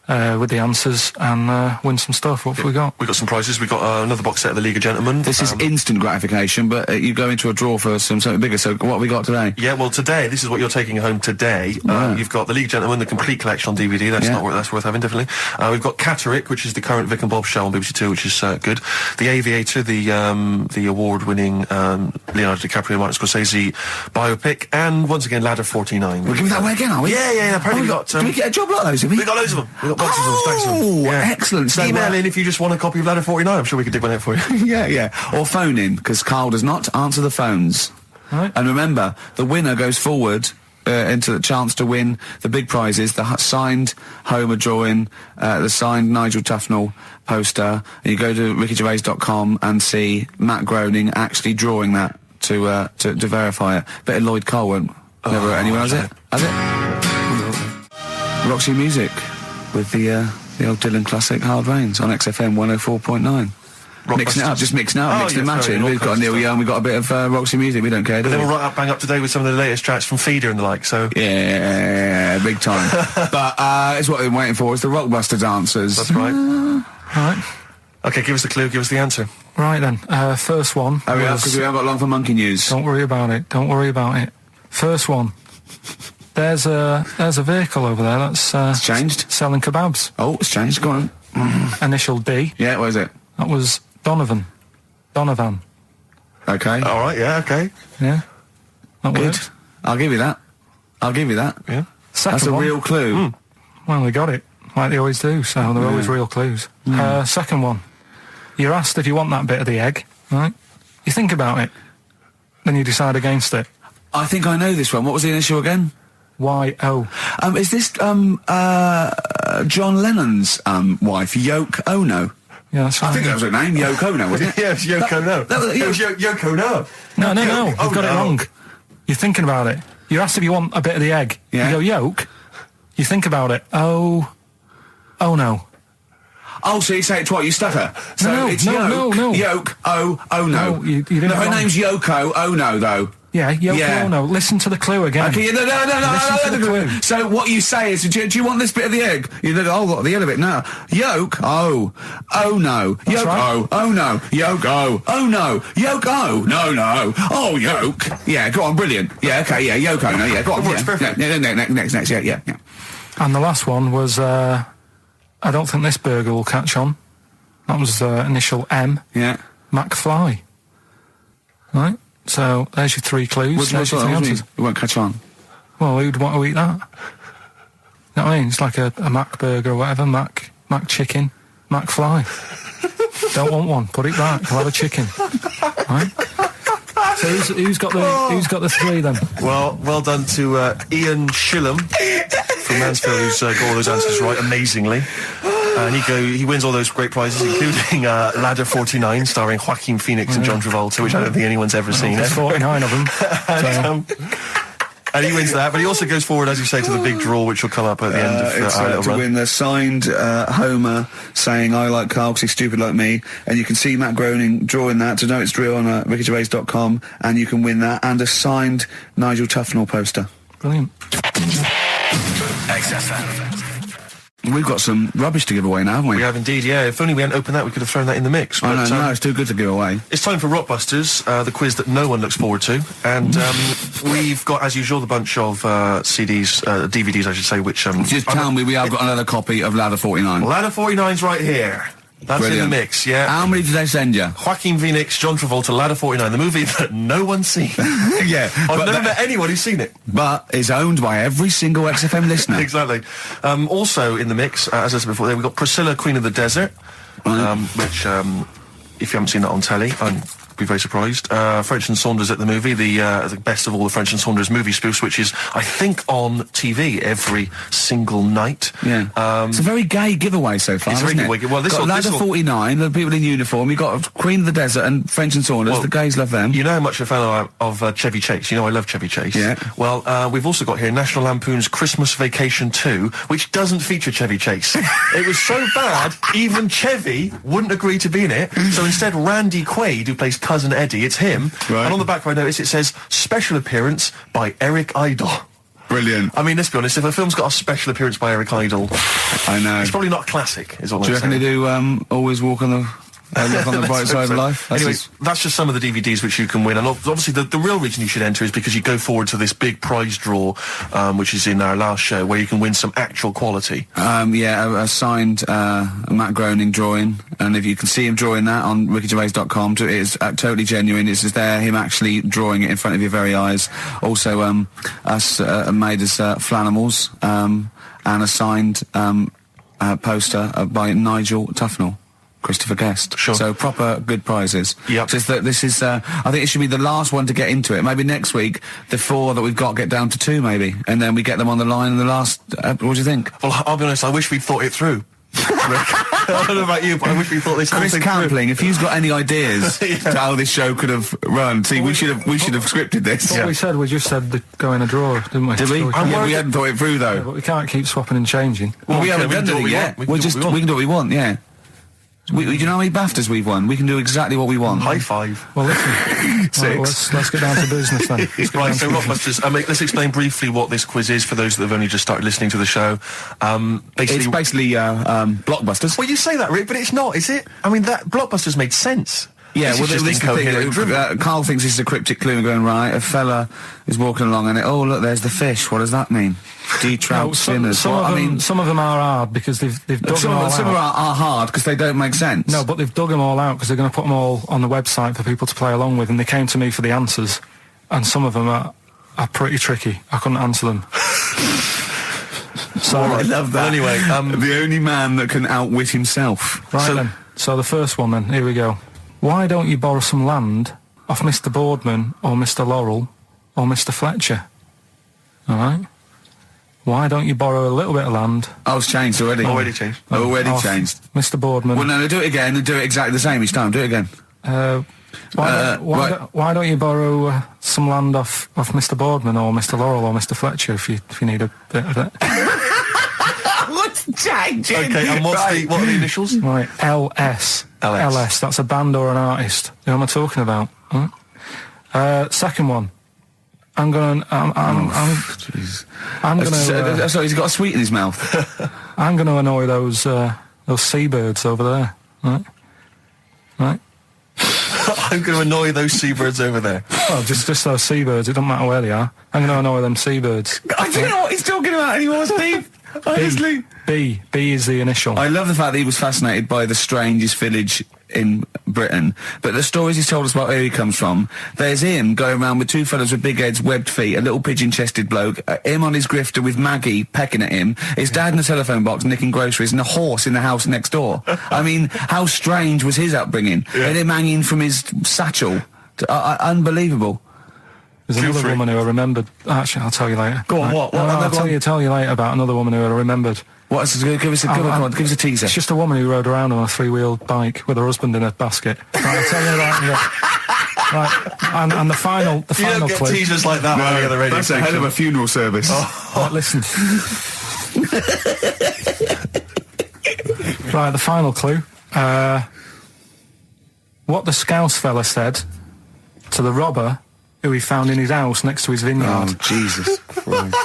with the answers and win some stuff. What have we got? We got some prizes. We got another box set of the League of Gentlemen. This is instant gratification, but you go into a draw for something bigger. So what have we got today? Yeah, well, today, this is what you're taking home today. You've got the League of Gentlemen, the complete collection on DVD. That's worth having, definitely. We've got Catterick, which is the current Vic and Bob show on BBC Two, which is good. The Aviator, the award-winning Leonardo DiCaprio, Martin Scorsese biopic, and once again, Ladder 49. We're giving that away again, are we? Yeah. Apparently we got. Did we get a job like those? We got loads of them. We got boxes of them, stacks of them. Yeah. Excellent. So email in if you just want a copy of Ladder 49. I'm sure we could dig one out for you. yeah. Or phone in, because Karl does not answer the phones. Right. And remember, the winner goes forward into the chance to win the big prizes, the signed Homer drawing, the signed Nigel Tufnell poster. And you go to rickygervais.com and see Matt Groening actually drawing that to verify it. Bet Lloyd Cole won't. Never wrote anyone, has it? Has it? Roxy Music with the old Dylan classic Hard Rains on XFM 104.9. Mixing it up, just mixing it up, mixing and matching. We've got Neil Young, we've got a bit of Roxy Music, we don't care, do we? But then we're right bang up to date with some of the latest tracks from Feeder and the like, so... Yeah, big time. But it's what we're waiting for, it's the Rockbusters answers. That's right. Right. Okay, give us the clue, give us the answer. Right then, first one... Hurry up, because we haven't got long for Monkey News. Don't worry about it. First one. There's a vehicle over there that's... it's changed? Selling kebabs. Oh, it's changed, go on. Initial D. Yeah, what is it? That was Donovan. Okay. All right, yeah, okay. Yeah. That Good. worked. I'll give you that. Yeah. Second That's a one. real clue. Well, they got it, like they always do, so they're always real clues. Second one. You're asked if you want that bit of the egg, right? You think about it, then you decide against it. I think I know this one. What was the initial again? Y-O. Is this John Lennon's wife, Yoko Ono? Yeah, that's right. I think that was her name, Yoko Ono, wasn't it? Yeah, it's Yoko Ono. It was Yoko Ono. No, you've got it wrong. You're thinking about it. You asked if you want a bit of the egg. Yeah. You go, yolk. You think about it. Oh no. Oh, so you say it twice, you stutter. So it's yolk, yolk, no. No, you didn't. Her name's Yoko Ono, though. Yeah, Yoko Ono. Listen to the clue again. Okay, no. Listen to the clue. So what you say is, do you want this bit of the egg? You know, the end of it. No. Yolk, oh no. That's Yolk, right. oh no. Yolk, oh no. Yolk, no. Oh, yolk. Yeah, go on, brilliant. Yeah, okay, yeah, Yoko, no, yeah, go on. Works perfect. Next, yeah. And the last one was, I don't think this burger will catch on. That was initial M. Yeah. McFly. Right? So, there's your 3 clues. There's your 3 answers. It won't catch on. Well, who'd want to eat that? You know what I mean? It's like a Mac burger or whatever. Mac chicken. McFly. Don't want one. Put it back. I'll have a chicken. Right? So who's got the 3 then? Well done to Ian Shillham from Mansfield, who's got all those answers right amazingly. And he wins all those great prizes, including Ladder 49, starring Joaquin Phoenix and John Travolta, which I don't think anyone's ever seen. There's 49 of them. And he wins that, but he also goes forward, as you say, to the big draw, which will come up at the end of our little run. To win the signed Homer saying, I like Carl because he's stupid like me, and you can see Matt Groening drawing that. To know it's real on rickygervais.com, and you can win that, and a signed Nigel Tufnell poster. Brilliant. XFM. We've got some rubbish to give away now, haven't we? We have indeed, yeah. If only we hadn't opened that, we could have thrown that in the mix. But, no, it's too good to give away. It's time for Rockbusters, the quiz that no one looks forward to. And we've got, as usual, the bunch of CDs, DVDs, I should say, which... Just tell me we have got another copy of Ladder 49. Ladder 49's right here. That's Brilliant. In the mix, yeah. How many did they send you? Joaquin Phoenix, John Travolta, Ladder 49, the movie that no one's seen. Yeah. I've never met anyone who's seen it. But it's owned by every single XFM listener. Exactly. Also in the mix, as I said before, we've got Priscilla, Queen of the Desert, which, if you haven't seen that on telly, I'd be very surprised. French and Saunders at the movie, the best of all the French and Saunders movie spoofs, which is, I think, on TV every single night. Yeah. It's a very gay giveaway so far, it's isn't very it? gay. Well, this got Ladder 49, the people in uniform. You've got Queen of the Desert and French and Saunders. Well, the gays love them. You know how much a fan I am of Chevy Chase. You know I love Chevy Chase. Yeah. Well, we've also got here National Lampoon's Christmas Vacation 2, which doesn't feature Chevy Chase. It was so bad, even Chevy wouldn't agree to be in it. So instead, Randy Quaid, who plays Cousin Eddie, it's him. Right. And on the back, I noticed it says special appearance by Eric Idle. Brilliant. I mean, let's be honest, if a film's got a special appearance by Eric Idle, I know. It's probably not a classic, is all I'm saying. Do you reckon they do Always Walk on the... look on the bright side of life. Anyway, that's just some of the DVDs which you can win. And obviously the real reason you should enter is because you go forward to this big prize draw, which is in our last show, where you can win some actual quality. A signed Matt Groening drawing. And if you can see him drawing that on rickygervais.com, it is totally genuine. It's just there, him actually drawing it in front of your very eyes. Also, us made as Flanimals, and a signed poster by Nigel Tufnell. Christopher Guest. Sure. So proper good prizes. Yep. Just that this is, I think it should be the last one to get into it. Maybe next week, the 4 that we've got get down to 2 maybe. And then we get them on the line in the last, what do you think? Well, I'll be honest, I wish we'd thought it through. I don't know about you, but I wish we thought this Chris Campling, if you've got any ideas to how this show could have run, see, we should have scripted this. What we said, we just said go in a drawer, didn't we? Did we? So we hadn't thought it through though. Yeah, but we can't keep swapping and changing. Well, we haven't done anything yet. We can do what we want, yeah. Do you know how many BAFTAs we've won? We can do exactly what we want. High five. Well, listen. 6. Well, let's get down to business then. Right, so Rockbusters, let's explain briefly what this quiz is for those that have only just started listening to the show. It's basically Blockbusters. Well, you say that, Rick, but it's not, is it? I mean, that Blockbusters made sense. Yeah, well, this is the thing. Carl thinks this is a cryptic clue, going, right, a fella is walking along and oh, look, there's the fish. What does that mean? Trout spinners. Some of them are hard because they've dug them all out. Some are hard because they don't make sense. No, but they've dug them all out because they're going to put them all on the website for people to play along with, and they came to me for the answers, and some of them are pretty tricky. I couldn't answer them. So I love that. Anyway, the only man that can outwit himself. Right then. So the first one then, here we go. Why don't you borrow some land off Mr. Boardman or Mr. Laurel or Mr. Fletcher? All right? Why don't you borrow a little bit of land? I was changed already. Already changed. Already changed. Mr. Boardman. Well, no, do it again and do it exactly the same each time. Do it again. Why don't you borrow some land off Mr. Boardman or Mr. Laurel or Mr. Fletcher if you need a bit of it? What's changing? Okay, and what are the initials? Right, LS. LS. That's a band or an artist. You know what I'm talking about? Second one. I'm gonna. Sorry, he's got a sweet in his mouth. I'm gonna annoy those seabirds over there. Right. I'm going to annoy those seabirds over there. Well, just those seabirds. It doesn't matter where they are. I'm going to annoy them seabirds. I don't know what he's talking about anymore, Steve. Honestly. B is the initial. I love the fact that he was fascinated by the strangest village in Britain, but the stories he's told us about where he comes from, there's him going around with two fellas with big heads, webbed feet, a little pigeon-chested bloke, him on his grifter with Maggie pecking at him, his dad in a telephone box nicking groceries, and a horse in the house next door. I mean, how strange was his upbringing? Yeah. And him hanging from his satchel. Unbelievable. There's another woman who I remembered. Actually, I'll tell you later. Go on, what? I'll tell you later about another woman who I remembered. Give us a teaser. It's just a woman who rode around on a three-wheeled bike with her husband in a basket. Right, I'll tell you about that. Right, and the final you don't get clue. teasers like that on the other radio That's station. a hell of a funeral service. Right, listen. Right, the final clue. What the Scouse fella said to the robber who he found in his house next to his vineyard. Oh, Jesus Christ.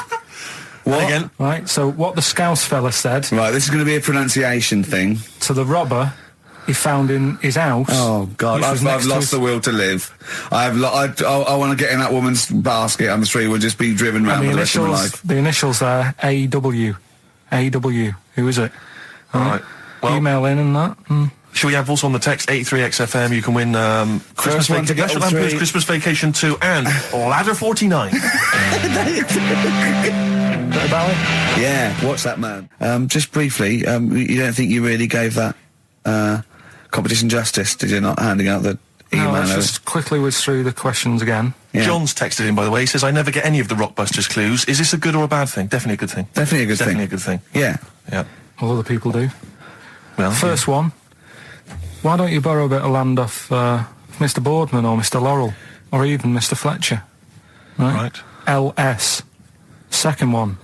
What? Again? Right, so what the Scouse fella said... Right, this is going to be a pronunciation thing. ...to the robber he found in his house... Oh, God, I've lost the will to live. I want to get in that woman's basket on the street. We'll just be driven round for the rest of my life. The initials are A.W. A.W. Who is it? All right. Well, email in and that. Should we have also on the text 83XFM? You can win Christmas Vacation 2 and Ladder 49. Yeah, what's that, man? Just briefly, you don't think you really gave that competition justice, did you, not handing out the email? No, let's just quickly whiz through the questions again. Yeah. John's texted in, by the way. He says, I never get any of the Rockbusters clues. Is this a good or a bad thing? Definitely a good thing. Definitely a good thing. Definitely a good thing. Yeah. Yeah. Well, other people do. Well, First one. Why don't you borrow a bit of land off Mr. Boardman or Mr. Laurel or even Mr. Fletcher? Right. LS. Second one.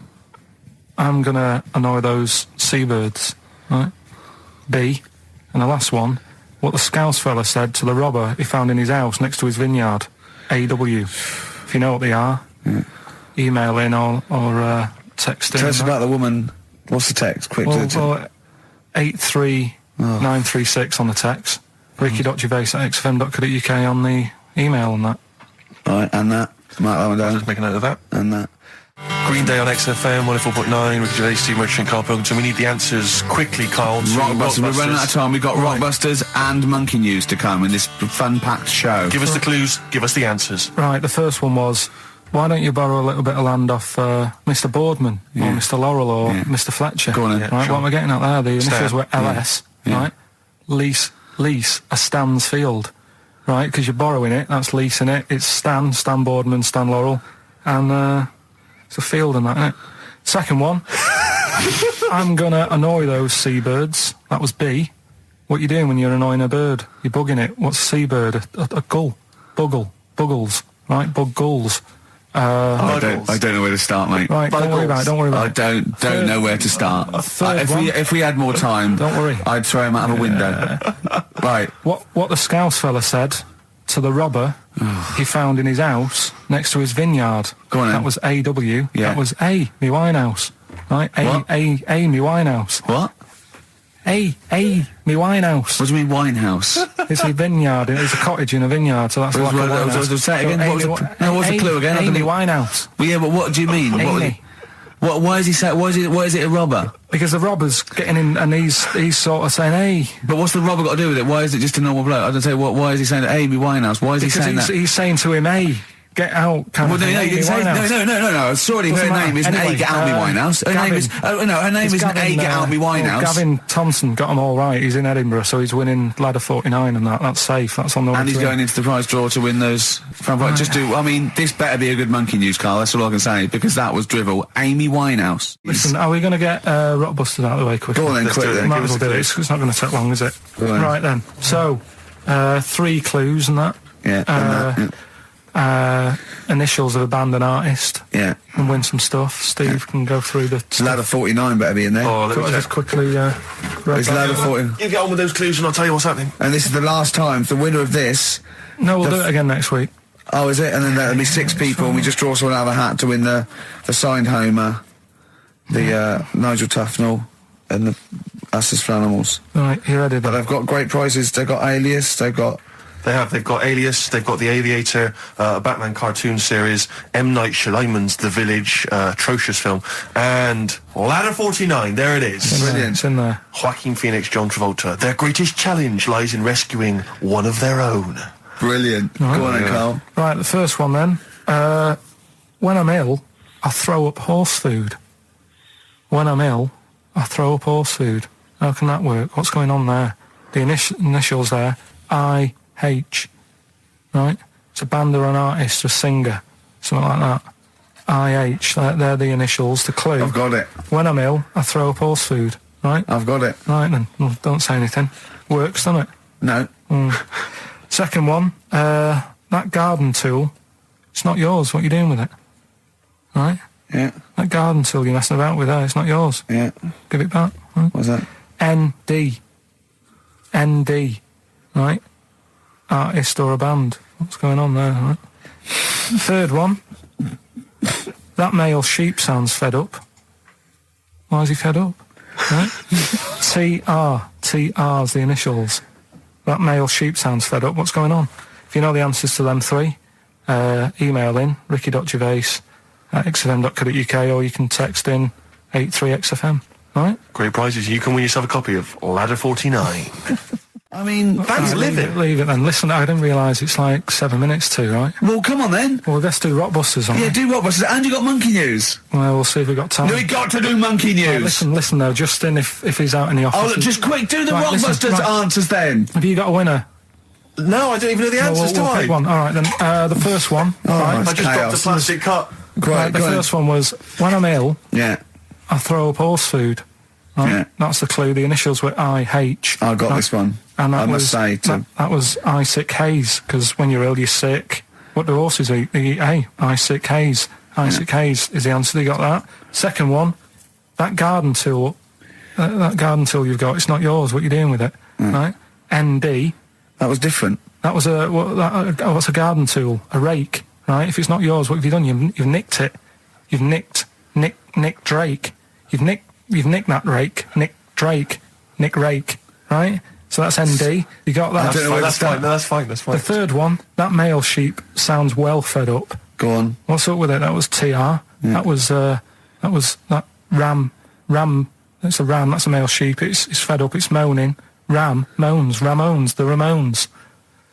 I'm gonna annoy those seabirds. Right. B. And the last one. What the Scouse fella said to the robber he found in his house next to his vineyard. AW. If you know what they are, email in or text in. Tell us about the woman. What's the text? Quick. Well, 83936 on the text. Ricky.gervais@xfm.co.uk on the email and that. Alright, and that. Mark that one down. Just make a note of that. And that. Green Day on XFM 104.9. Ricky Gervais, Steve Merchant, Karl Pilkington. We need the answers quickly, Karl. Rockbusters. We're running out of time. We've got Rockbusters and Monkey News to come in this fun-packed show. Give us the clues. Give us the answers. Right, the first one was, why don't you borrow a little bit of land off Mr. Boardman or Mr. Laurel or Mr. Fletcher? Go on then. Right, what am I getting at there? The initials were LS, right? Lease a Stan's field, right? Because you're borrowing it, that's leasing it. It's Stan Boardman, Stan Laurel, and it's a field and that, isn't it? Second one, I'm gonna annoy those seabirds. That was B. What you doing when you're annoying a bird? You're bugging it. What's a seabird? A gull. Buggles, right? Bug gulls. I don't know where to start, mate. Right, don't worry about it. I don't know where to start. If we had more time, don't worry. I'd throw him out of a window. Right. What the Scouse fella said to the robber he found in his house next to his vineyard. Go on then. That was AW. Yeah. That was A, me Winehouse. Right? A, me Winehouse. What? A, me Winehouse. What do you mean Winehouse? It's a vineyard. It's a cottage in a vineyard, so that's like a winehouse. Say it again. What's the clue again? Amy Winehouse. Well, yeah, but what do you mean? Amy. Why is he saying? Why is it a robber? Because the robber's getting in, and he's sort of saying, "Hey." But what's the robber got to do with it? Why is it just a normal bloke? I don't say. Why is he saying Amy Winehouse? Why is he saying that? He's saying to him, "Hey." get out kind of thing. No, you didn't say, no. Sorry, her name isn't A, Get Out Me Winehouse. Her name isn't A, Get Out Me Winehouse. Gavin Thompson got them all right. He's in Edinburgh, so he's winning ladder 49 and that's safe. That's on the way. And he's going into the prize draw to win those. This better be a good monkey news, Carl. That's all I can say, because that was drivel. Amy Winehouse. Listen, are we going to get Rockbusters out of the way quickly? Go on then, quick. Might as well do it. It's not going to take long, is it? Right then. So, 3 clues and that. Initials of a band and artist. Yeah. And win some stuff. Steve can go through the... Ladder 49 better be in there. Oh, let me just quickly... it's ladder 49. You get on with those clues and I'll tell you what's happening. And this is the last time. The winner of this... No, we'll do it again next week. Oh, is it? And then there'll be 6 people and we just draw someone out of a hat to win the signed Homer, the Nigel Tufnell, and the us as Flanimals. Right, you ready? But they've got great prizes. They've got Alias, they've got Alias, they've got The Aviator, a Batman cartoon series, M. Night Shyamalan's The Village, atrocious film, and Ladder 49, there it is. Brilliant. It's in there. Joaquin Phoenix, John Travolta. Their greatest challenge lies in rescuing one of their own. Brilliant. Right. Go on then, Carl. Right, the first one then. When I'm ill, I throw up horse food. When I'm ill, I throw up horse food. How can that work? What's going on there? The initials there, I-H, right? It's a band or an artist, a singer, something like that. I-H, they're the initials, the clue. I've got it. When I'm ill, I throw up horse food, right? I've got it. Right then, well, don't say anything. Works, doesn't it? No. Second one, that garden tool, it's not yours. What are you doing with it? Right? Yeah. That garden tool you're messing about with there, it's not yours. Yeah. Give it back. Right? What's that? N-D. N-D. Right? Artist or a band. What's going on there, right? Third one. That male sheep sounds fed up. Why is he fed up? Right? T-R. T-R's the initials. That male sheep sounds fed up. What's going on? If you know the answers to them 3, email in ricky.gervais@xfm.co.uk, or you can text in 83XFM. Right? Great prizes. You can win yourself a copy of Ladder 49. I mean, thanks, leave it then. Listen, I didn't realise it's like 7 minutes to, right? Well, come on then. Well, let's do Rockbusters on. Yeah, do Rockbusters. And you got monkey news. Well, we'll see if we've got time. No, we got to do monkey news. Listen though, Justin, if he's out in the office... Oh, look, just quick, do the Rockbusters answers then. Have you got a winner? No, I don't even know the answers, do I? Pick one. All right, then. The first one. I just dropped a plastic cup. Right, the first one was, when I'm ill, I throw up horse food. Right? Yeah. That's the clue. The initials were I-H. I got this one. And that I must say, too. That was I sick haze, because when you're ill, you're sick. What do horses eat? They eat hay. I sick haze. I sick haze is the answer. You got that. Second one, that garden tool you've got, it's not yours. What are you doing with it? Right? ND. That was different. That was what's a garden tool? A rake. Right? If it's not yours, what have you done? You've nicked it. You've nicked Drake. You've nicked that rake. Nick Drake. Nick Rake. Right? So that's ND. You got that? That's fine. The third one, that male sheep sounds well fed up. Go on. What's up with it? That was TR. Yeah. That was that ram. That's a ram. That's a male sheep. It's fed up. It's moaning. Ram moans. Ramones. The Ramones.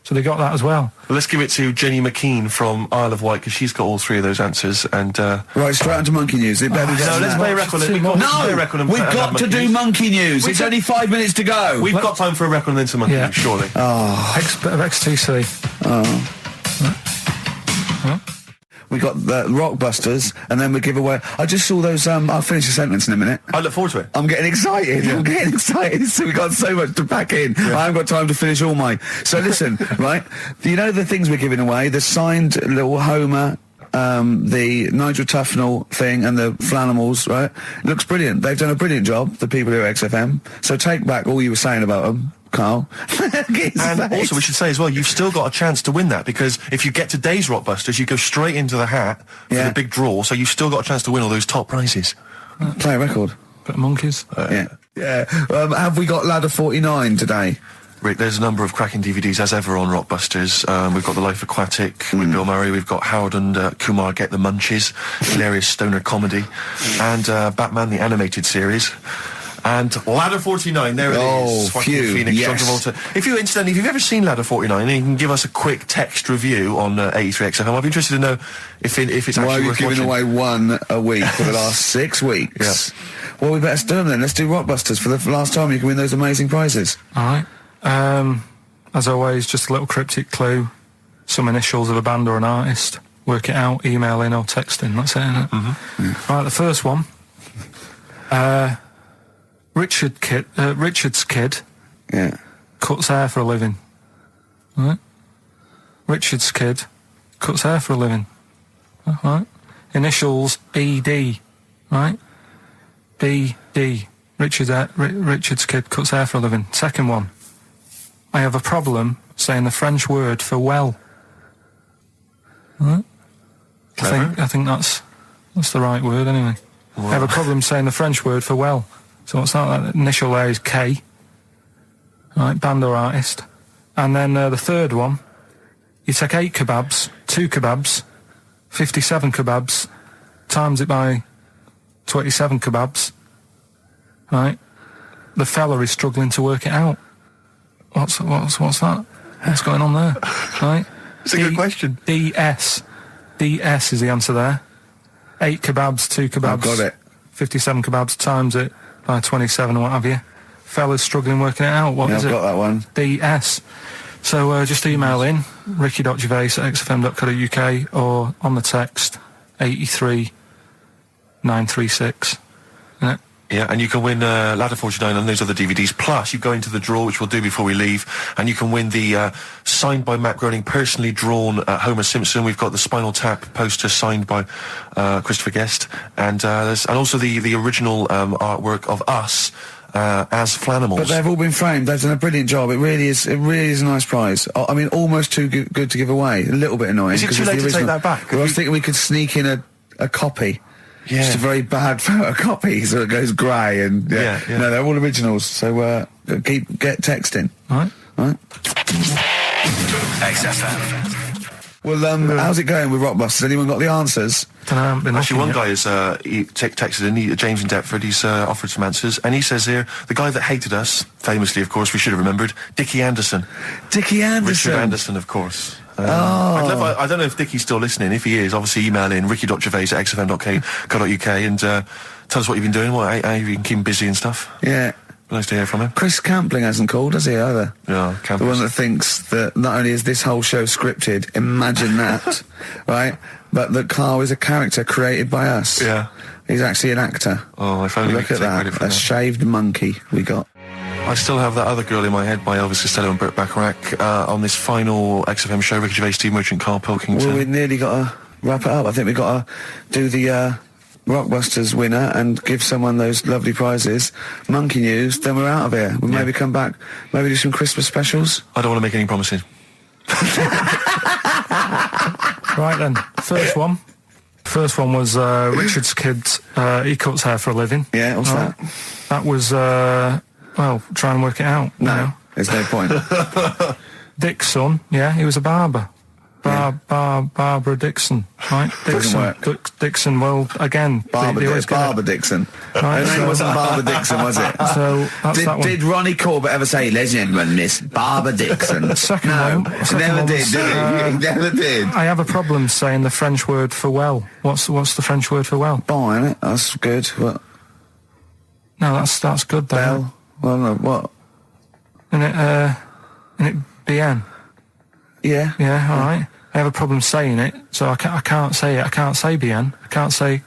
So they got that as well. Well, let's give it to Jenny McKean from Isle of Wight, because she's got all 3 of those answers. And right, straight onto monkey news. Let's play a record. We've got to do monkey news. It's only 5 minutes to go. We've got time for a record and then some monkey news, surely. Bit of XTC. We got the Rockbusters, and then we give away... I just saw those... I'll finish the sentence in a minute. I look forward to it. I'm getting excited. So we got so much to pack in. I haven't got time to finish all my... So listen, right? You know the things we're giving away? The signed little Homer, the Nigel Tufnell thing, and the Flanimals, right? Looks brilliant. They've done a brilliant job, the people who are XFM. So take back all you were saying about them, Carl. And also we should say as well, you've still got a chance to win that, because if you get today's Rockbusters, you go straight into the hat for the big draw, so you've still got a chance to win all those top prizes. Play a record. Bit of monkeys. Have we got Ladder 49 today? Rick, there's a number of cracking DVDs, as ever, on Rockbusters. We've got The Life Aquatic with Bill Murray. We've got Howard and Kumar Get the Munchies, hilarious stoner comedy, and Batman, the animated series. And Ladder 49, there it is. Oh, phew, Phoenix, yes. John Travolta. If you've ever seen Ladder 49, then you can give us a quick text review on 83 XFM. I'd be interested to know if it's actually Why are you worth giving watching. away one a week for the last 6 weeks? Yeah. Well, we better do them then. Let's do Rockbusters for the last time. You can win those amazing prizes. All right. As always, just a little cryptic clue. Some initials of a band or an artist. Work it out, email in or text in. That's it, isn't it? Mm-hmm. Yeah. Right, the first one. Richard's kid. Yeah. Cuts hair for a living. Right? Richard's kid cuts hair for a living. Right? Initials ED. Right? BD. Richard's kid cuts hair for a living. Second one. I have a problem saying the French word for well. Right? I think that's the right word anyway. Wow. I have a problem saying the French word for well. So what's that? That initial there is K. Right, band or artist. And then the third one, you take 8 kebabs, 2 kebabs, 57 kebabs, times it by 27 kebabs. Right? The fella is struggling to work it out. What's that? What's going on there? Right? It's a good question. DS is the answer there. 8 kebabs, 2 kebabs. I've got it. 57 kebabs times it by 27 or what have you. Fella's struggling working it out. What is it? I've got that one. DS. So just email in ricky.gervais@xfm.co.uk or on the text 83936. Yeah. Yeah, and you can win Ladder 49 and those other DVDs. Plus, you go into the draw, which we'll do before we leave, and you can win the signed by Matt Groening, personally drawn Homer Simpson. We've got the Spinal Tap poster signed by Christopher Guest, and also the original artwork of us as Flanimals. But they've all been framed. They've done a brilliant job. It really is a nice prize. I mean, almost too good to give away. A little bit annoying. Is it too late to take that back? Well, I was thinking we could sneak in a copy. Yeah. Just a very bad photocopy, so it goes grey and yeah. No, they're all originals. So get texting. All right. XFM. Well, how's it going with Rockbusters? Anyone got the answers? Actually, one guy has texted in, James in Deptford. He's offered some answers, and he says here the guy that hated us, famously, of course, we should have remembered, Dickie Anderson. Dickie Anderson. Richard Anderson, of course. I don't know if Dickie's still listening. If he is, obviously email in ricky.gervais@xfm.co.uk and tell us what you've been doing, how you've been keeping busy and stuff. Yeah. Nice to hear from him. Chris Campling hasn't called, has he, either? Yeah, The one that thinks that not only is this whole show scripted, imagine that, right? But that Carl is a character created by us. Yeah. He's actually an actor. Oh, if only we Look could at take credit that. for A that. shaved monkey we got. I still have that other girl in my head by Elvis Costello and Burt Bacharach on this final XFM show. Ricky Gervais, Steve Merchant, Karl Pilkington. Well, we've nearly got to wrap it up. I think we've got to do the Rockbusters winner and give someone those lovely prizes. Monkey news, then we're out of here. We'll maybe come back, maybe do some Christmas specials. I don't want to make any promises. Right then, first one was Richard's kid, he cuts hair for a living. Yeah, what's that? That was, try and work it out. No, there's no point. Dick's son, he was a barber. Barbara Dixon, right? Doesn't work. Dixon, well, again... Barbara Dixon. Right, Her name wasn't Barbara Dixon, was it? So, that's that one. Did Ronnie Corbett ever say, ladies and gentlemen, Miss Barbara Dixon? Second no, one... he never did, did he? He never did. I have a problem saying the French word for well. What's the French word for well? Bon, isn't it? That's good. What? No, that's good, though. Bell? Well, no, what? Isn't it bien? Yeah. Yeah, all right. I have a problem saying it, so I can't say it. I can't say bien. I can't say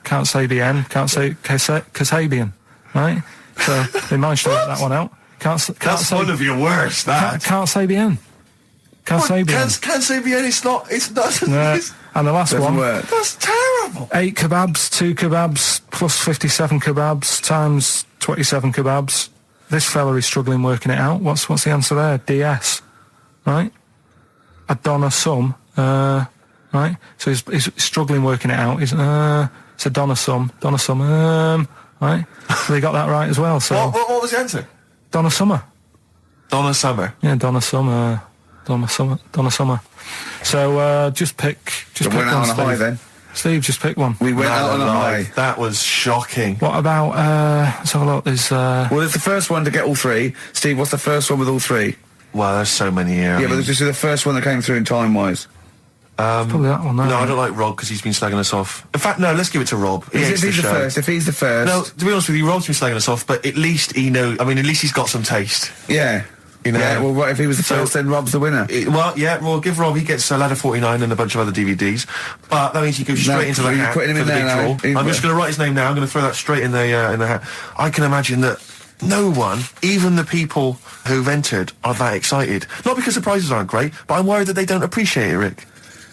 bien. Can't say Kasabian. Right? So they managed to work that one out. That's say, one of your worst. That can't say bien. Can't say bien. Can't say bien. It's not. No. And the last one. Work. That's terrible. 8 kebabs, 2 kebabs, plus 57 kebabs times 27 kebabs. This fella is struggling working it out. What's the answer there? DS. Right? A Donna sum. Right? So he's struggling working it out. It's a Donna sum. Right? So they got that right as well. So what was the answer? Donna Summer. Donna Summer. Yeah, Donna Summer. So just pick went out on a high then. Steve, just pick one. We went out on a high. That was shocking. What about, let's have a look, there's, Well, there's the first one to get all three. Steve, what's the first one with all three? Well, there's so many here. Yeah, but this is the first one that came through in time-wise. probably that one, no, I don't like Rob because he's been slagging us off. In fact, no, let's give it to Rob. If he's the first. No, to be honest with you, Rob's been slagging us off, but at least he knows. I mean, at least he's got some taste. Yeah. You know? Yeah, well, what if he was the first, then Rob's the winner? Well, give Rob, he gets Ladder 49 and a bunch of other DVDs, but that means he goes straight into the hat for the big draw. I'm just going to write his name now, I'm going to throw that straight in the hat. I can imagine that no one, even the people who've entered, are that excited. Not because the prizes aren't great, but I'm worried that they don't appreciate it, Rick.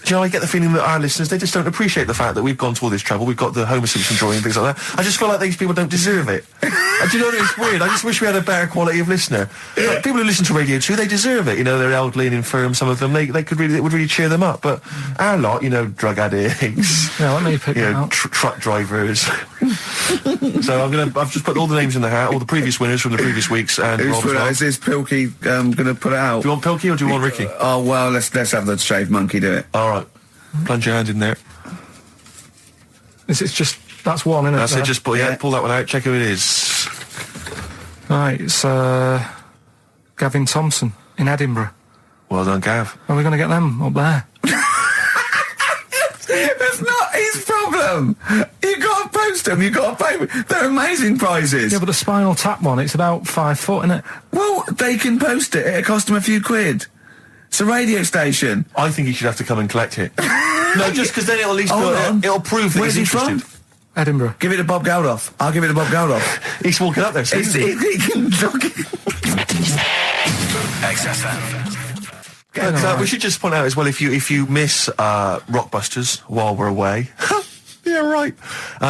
Do you know, I get the feeling that our listeners, they just don't appreciate the fact that we've gone to all this trouble. We've got the Homer Simpson drawing and things like that. I just feel like these people don't deserve it. Do you know what? It's weird. I just wish we had a better quality of listener. Like, people who listen to Radio 2, they deserve it. You know, they're elderly and infirm, some of them. It would really cheer them up. But our lot, you know, drug addicts. Yeah, let me pick that out. Truck drivers. So I've just put all the names in the hat, all the previous winners from the previous weeks, and Rob as well. Is this Pilky gonna put it out? Do you want Pilky or do you want Ricky? Oh well, let's have the shaved monkey do it. All right. Plunge your hand in there. It's just, that's one, isn't it? That's it, just pull that one out, check who it is. Right, it's Gavin Thompson in Edinburgh. Well done, Gav. Are we going to get them up there? That's not his problem. You got to post them, you got to pay. They're amazing prizes. Yeah, but the Spinal Tap one, it's about 5 foot, isn't it? Well, they can post it. It'll cost them a few quid. It's a radio station. I think he should have to come and collect it. No, just because then it'll at least it'll prove that Where's he's he interested. from? Edinburgh. Give it to Bob Geldof. I'll give it to Bob Geldof. He's walking up there. He can jog it. XFM. We should just point out as well, if you miss Rockbusters while we're away. Yeah, right.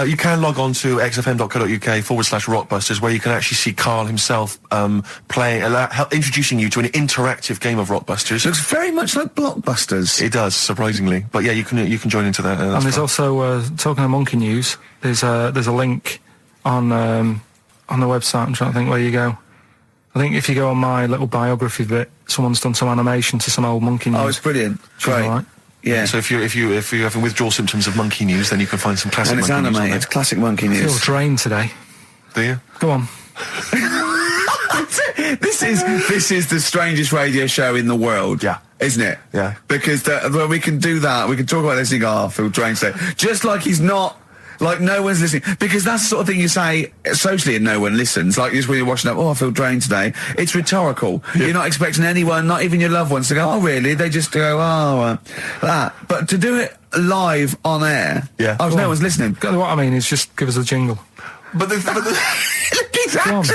You can log on to xfm.co.uk/Rockbusters, where you can actually see Karl himself introducing you to an interactive game of Rockbusters. Looks very much like Blockbusters. It does, surprisingly. But yeah, you can join into that. And there's also talking of monkey news. There's a link on the website. I'm trying to think where you go. I think if you go on my little biography bit, someone's done some animation to some old monkey news. Oh, it's brilliant. Great. Right. Yeah. So if you're having withdrawal symptoms of monkey news, then you can find some classic monkey news. And it's animated. It's classic monkey news. I feel drained today. Do you? Go on. This is the strangest radio show in the world. Yeah. Isn't it? Yeah. Because we can do that. We can talk about this and go, oh, I feel drained today. Just like he's not. Like, no one's listening. Because that's the sort of thing you say socially and no one listens. Like, just when you're watching up, oh, I feel drained today. It's rhetorical. Yeah. You're not expecting anyone, not even your loved ones, to go, oh, really? They just go, oh, that. But to do it live on air, no one's listening. What I mean is just give us a jingle. But the exactly.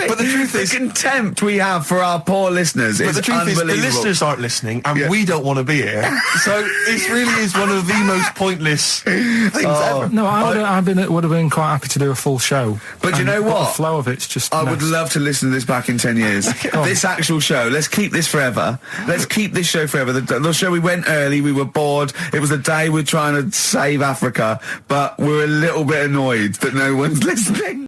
But the truth is, the contempt we have for our poor listeners is unbelievable. But the truth is, the listeners aren't listening, and we don't want to be here. So this really is one of the most pointless things ever. No, I would have been quite happy to do a full show. But you know what? The flow of it's just. I would love to listen to this back in 10 years. This actual show. Let's keep this forever. Let's keep this show forever. The show, we went early. We were bored. It was the day we're trying to save Africa, but we're a little bit annoyed that no one's listening.